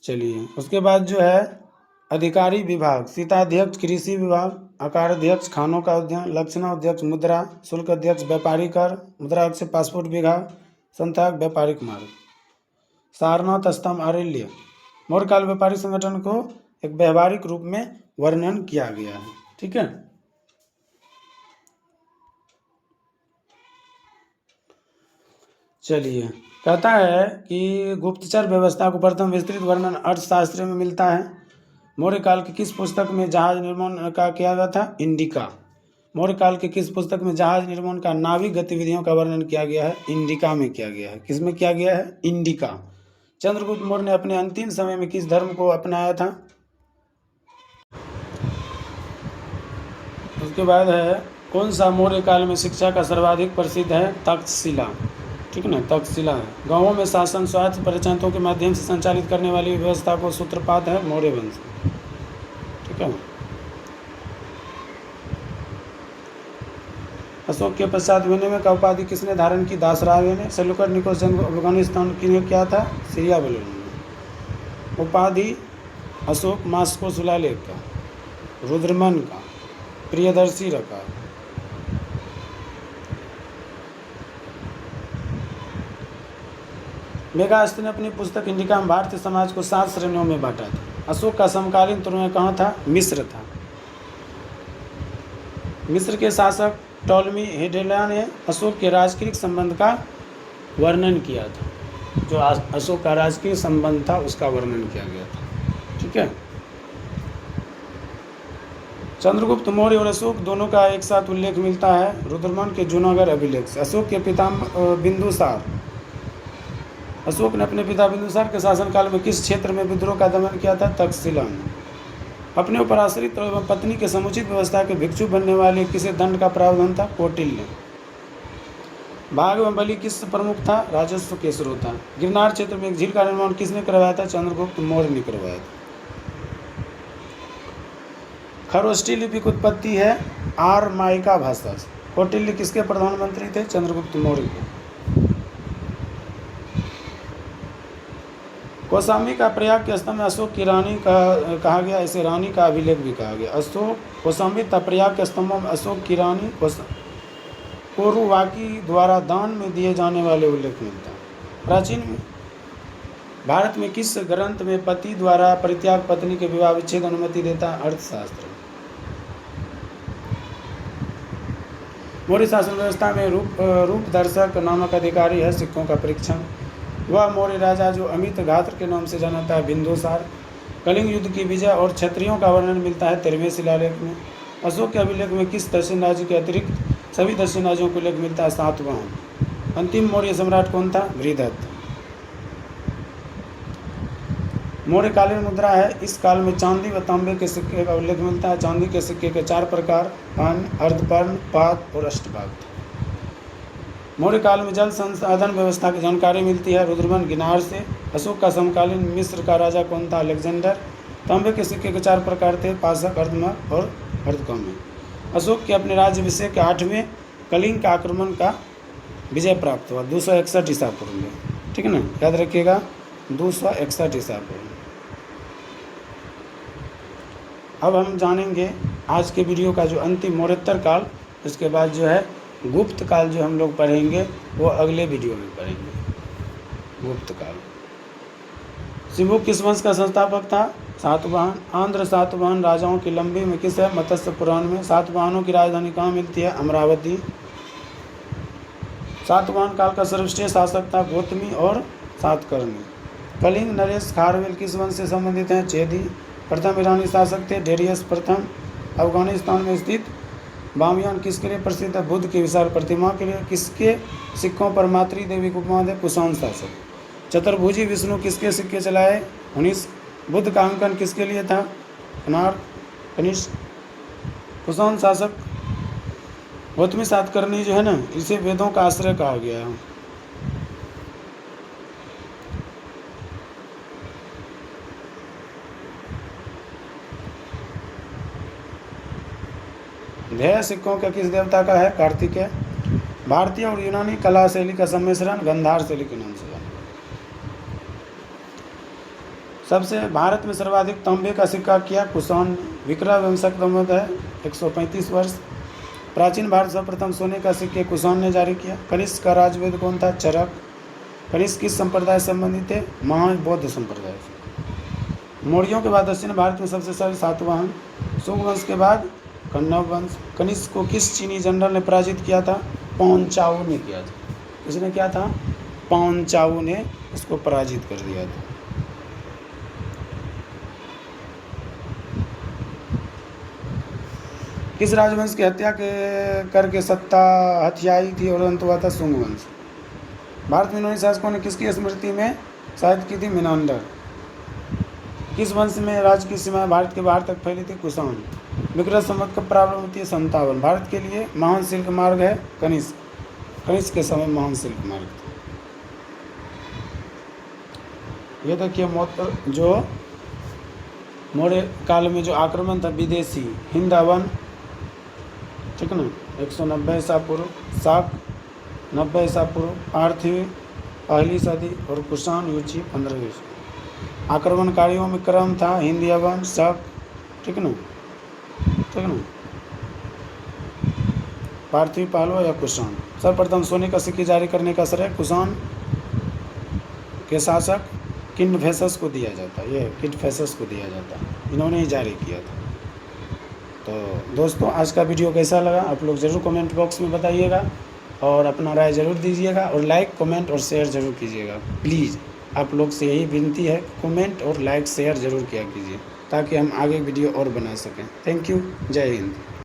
चलिए, उसके बाद जो है अधिकारी विभाग, सीताध्यक्ष कृषि विभाग, आकाराध्यक्ष खानों का उद्यान, लक्षणाध्यक्ष मुद्रा, शुल्क अध्यक्ष व्यापारी कर, मुद्राध्यक्ष पासपोर्ट विभाग, संस्थापक व्यापारिक मार्ग। सारनाथ स्तंभ आरल्य। मौर्य काल व्यापारिक संगठन को एक व्यवहारिक रूप में वर्णन किया गया है, ठीक है। चलिए, कहता है कि गुप्तचर व्यवस्था को प्रथम विस्तृत वर्णन अर्थशास्त्र में मिलता है। मौर्य काल की किस पुस्तक में जहाज निर्माण का किया गया था? इंडिका। मौर्य काल के किस पुस्तक में जहाज निर्माण का नाविक गतिविधियों का वर्णन किया गया है? इंडिका में किया गया है। किस में किया गया है? इंडिका। चंद्रगुप्त मौर्य ने अपने अंतिम समय में किस धर्म को अपनाया था? उसके बाद है कौन सा मौर्य काल में शिक्षा का सर्वाधिक प्रसिद्ध है? तक्षशिला, ठीक ना, तक्षशिला है। गांवों में शासन स्वायत्त पंचायतों के माध्यम से संचालित करने वाली व्यवस्था को सूत्रपात है मौर्य वंश, ठीक है। अशोक के पश्चात विनिमय का उपाधि किसने धारण की? दासराय ने। सेल्यूकड निकोस जंग अफगानिस्तान की क्या था? Syria balloon. उपाधि अशोक मास्को शिलालेख का, रुद्रमन का, प्रियदर्शी रखा। मेगास्ती ने अपनी पुस्तक इंडिका में भारतीय समाज को 7 श्रेणियों में बांटा था। अशोक का समकालीन तुलना कहाँ था? मिस्र था। मिस्र के शासक टॉलमी हेडेला ने अशोक के राजकीय संबंध का वर्णन किया था। जो अशोक का राजकीय संबंध था उसका वर्णन किया गया था। ठीक है। चंद्रगुप्त मौर्य और अशोक दोनों का एक साथ उल्लेख मिलता है रुद्रमन के जूनागढ़ अभिलेख से। अशोक के पिता बिंदुसार। अशोक ने अपने पिता बिंदुसार के शासनकाल में किस क्षेत्र में विद्रोह का दमन किया था? तक्षशिला में। अपने ऊपर आश्रित पत्नी के समुचित व्यवस्था के भिक्षु बनने वाले किसे दंड का प्रावधान था? कौटिल्य। भाग में बलि किस प्रमुख था? राजस्व के स्रोता। गिरनार क्षेत्र में एक झील का निर्माण किसने करवाया था? चंद्रगुप्त मौर्य ने करवाया था। खरोष्ठी लिपि की उत्पत्ति है आरमाइका भाषा से। कौटिल्य किसके प्रधानमंत्री थे? चंद्रगुप्त मौर्य के। कौशाम्बी का प्रयाग के स्तंभ में अशोक की रानी कहा गया, इसे रानी का अभिलेख भी कहा गया। अशोक कौशाम्बी प्रयाग के स्तंभों में अशोक की रानी कोरुवाकी द्वारा दान में दिए जाने वाले उल्लेख मिलता है। प्राचीन भारत में किस ग्रंथ में पति द्वारा परित्याग पत्नी के विवाह विच्छेद अनुमति देता है? अर्थशास्त्र। मौर्य शासन व्यवस्था में रूप दर्शक नामक अधिकारी है सिक्कों का परीक्षण। वह मौर्य राजा जो अमित घात्र के नाम से जाना जाता है बिंदुसार। कलिंग युद्ध की विजय और क्षत्रियों का वर्णन मिलता है 13वें शिलालेख में। अशोक के अभिलेख में किस दक्षिण राज्य के अतिरिक्त सभी दक्षिण राज्यों को उल्लेख मिलता है? सातवाहन। अंतिम मौर्य सम्राट कौन था? बृहदत्त। मौर्यकालीन मुद्रा है। इस काल में चांदी व तांबे के सिक्के का उल्लेख मिलता है। चांदी के सिक्के के 4 प्रकार पर्ण, अर्धपर्ण, पात और अष्टभाग थे। मौर्य काल में जल संसाधन व्यवस्था की जानकारी मिलती है रुद्रमन गिरनार से। अशोक का समकालीन मिस्र का राजा कौन था? अलेक्जेंडर। तांबे के सिक्के के 4 प्रकार थे, पाशक, अर्धमक और अर्धकौमे। अशोक के अपने राज्याभिषेक के 8वें कलिंग का आक्रमण का विजय प्राप्त हुआ 261 ईसा पूर्व में। ठीक है ना, याद रखिएगा 261 ईसा पूर्व। अब हम जानेंगे आज के वीडियो का जो अंतिम मौर्योत्तर काल, उसके बाद जो है गुप्त काल जो हम लोग पढ़ेंगे वो अगले वीडियो में पढ़ेंगे। गुप्त काल। शिवू किस वंश का संस्थापक था? सातवाहन। आंध्र सातवाहन राजाओं की लंबी में किस है? मत्स्य पुराण में। सातवाहनों की राजधानी कहाँ मिलती है? अमरावती। सातवाहन काल का सर्वश्रेष्ठ शासक था गौतमी और सातकर्णी। कलिंग नरेश खारवेल किस वंश से संबंधित हैं? चेदी। प्रथम ईरानी शासक थे डेरियस प्रथम। अफगानिस्तान में स्थित बामियान किसके लिए प्रसिद्ध है? बुद्ध की विशाल प्रतिमा के लिए। किसके सिक्कों पर मातृ देवी को उपमा है? कुषाण शासक। चतुर्भुजी विष्णु किसके सिक्के चलाए? 19। बुद्ध का अंकन किसके लिए था? कनिष्क। कुषाण शासक गौतमी सातकर्णी जो है ना, इसे वेदों का आश्रय कहा गया है। ध्येय सिक्कों का किस देवता का है? कार्तिकेय। भारतीय और यूनानी कला शैली का सम्मिश्रण गंधार शैली के नाम से जाना। सबसे भारत में सर्वाधिक तांबे का सिक्का किया कुषाण। विक्रम वंशक दमोद है 135 वर्ष। प्राचीन भारत सर्वप्रथम सोने का सिक्के कुषाण ने जारी किया। कनिष्क का राजवेद कौन था? चरक। कनिष्क किस संप्रदाय से संबंधित है? महाबौद्ध संप्रदाय से। मौर्यों के बाद दक्षिण भारत में सबसे सरल सातवाहन। शुंग वंश के बाद कण्व वंश। कनिष्क को किस चीनी जनरल ने पराजित किया था? पांचाऊ ने किया था। किसने किया था? पांचाऊ ने इसको पराजित कर दिया था। किस राजवंश की हत्या करके सत्ता हथियाई थी और अंत हुआ था? शुंग वंश। भारत में यूनानी शासकों ने किसकी स्मृति में शायद की थी? मिनांडर। किस वंश में राज्य की सीमाएं भारत के बाहर तक फैली थी? कुषाण। विक्रम संवत कब प्रारंभ होती है? 57। भारत के लिए महान सिल्क मार्ग है कनिष्क। कनिष्क के समय महान सिल्क मार्ग था। ये देखिए जो मौर्य काल में जो आक्रमण था विदेशी, हिंदावन ठीक है ना। 190 ईसा पूर्व, शाक 90 ईसा पूर्व, पार्थिव पहली सदी और कुषाण यूची 15वीं सदी। आक्रमणकारियों में क्रम था हिंद यवन शक, ठीक है ना, ठीक है ना, पार्थिव पहलवा या कुषाण। सर्वप्रथम सोने का सिक्के जारी करने का श्रेय कुषाण के शासक किन्फेसस को दिया जाता है। ये किन्फेसस को दिया जाता है, इन्होंने ही जारी किया था। तो दोस्तों आज का वीडियो कैसा लगा आप लोग ज़रूर कमेंट बॉक्स में बताइएगा और अपना राय ज़रूर दीजिएगा और लाइक कमेंट और शेयर ज़रूर कीजिएगा। प्लीज़ आप लोग से यही विनती है, कमेंट और लाइक शेयर ज़रूर किया कीजिए ताकि हम आगे वीडियो और बना सकें। थैंक यू, जय हिंद।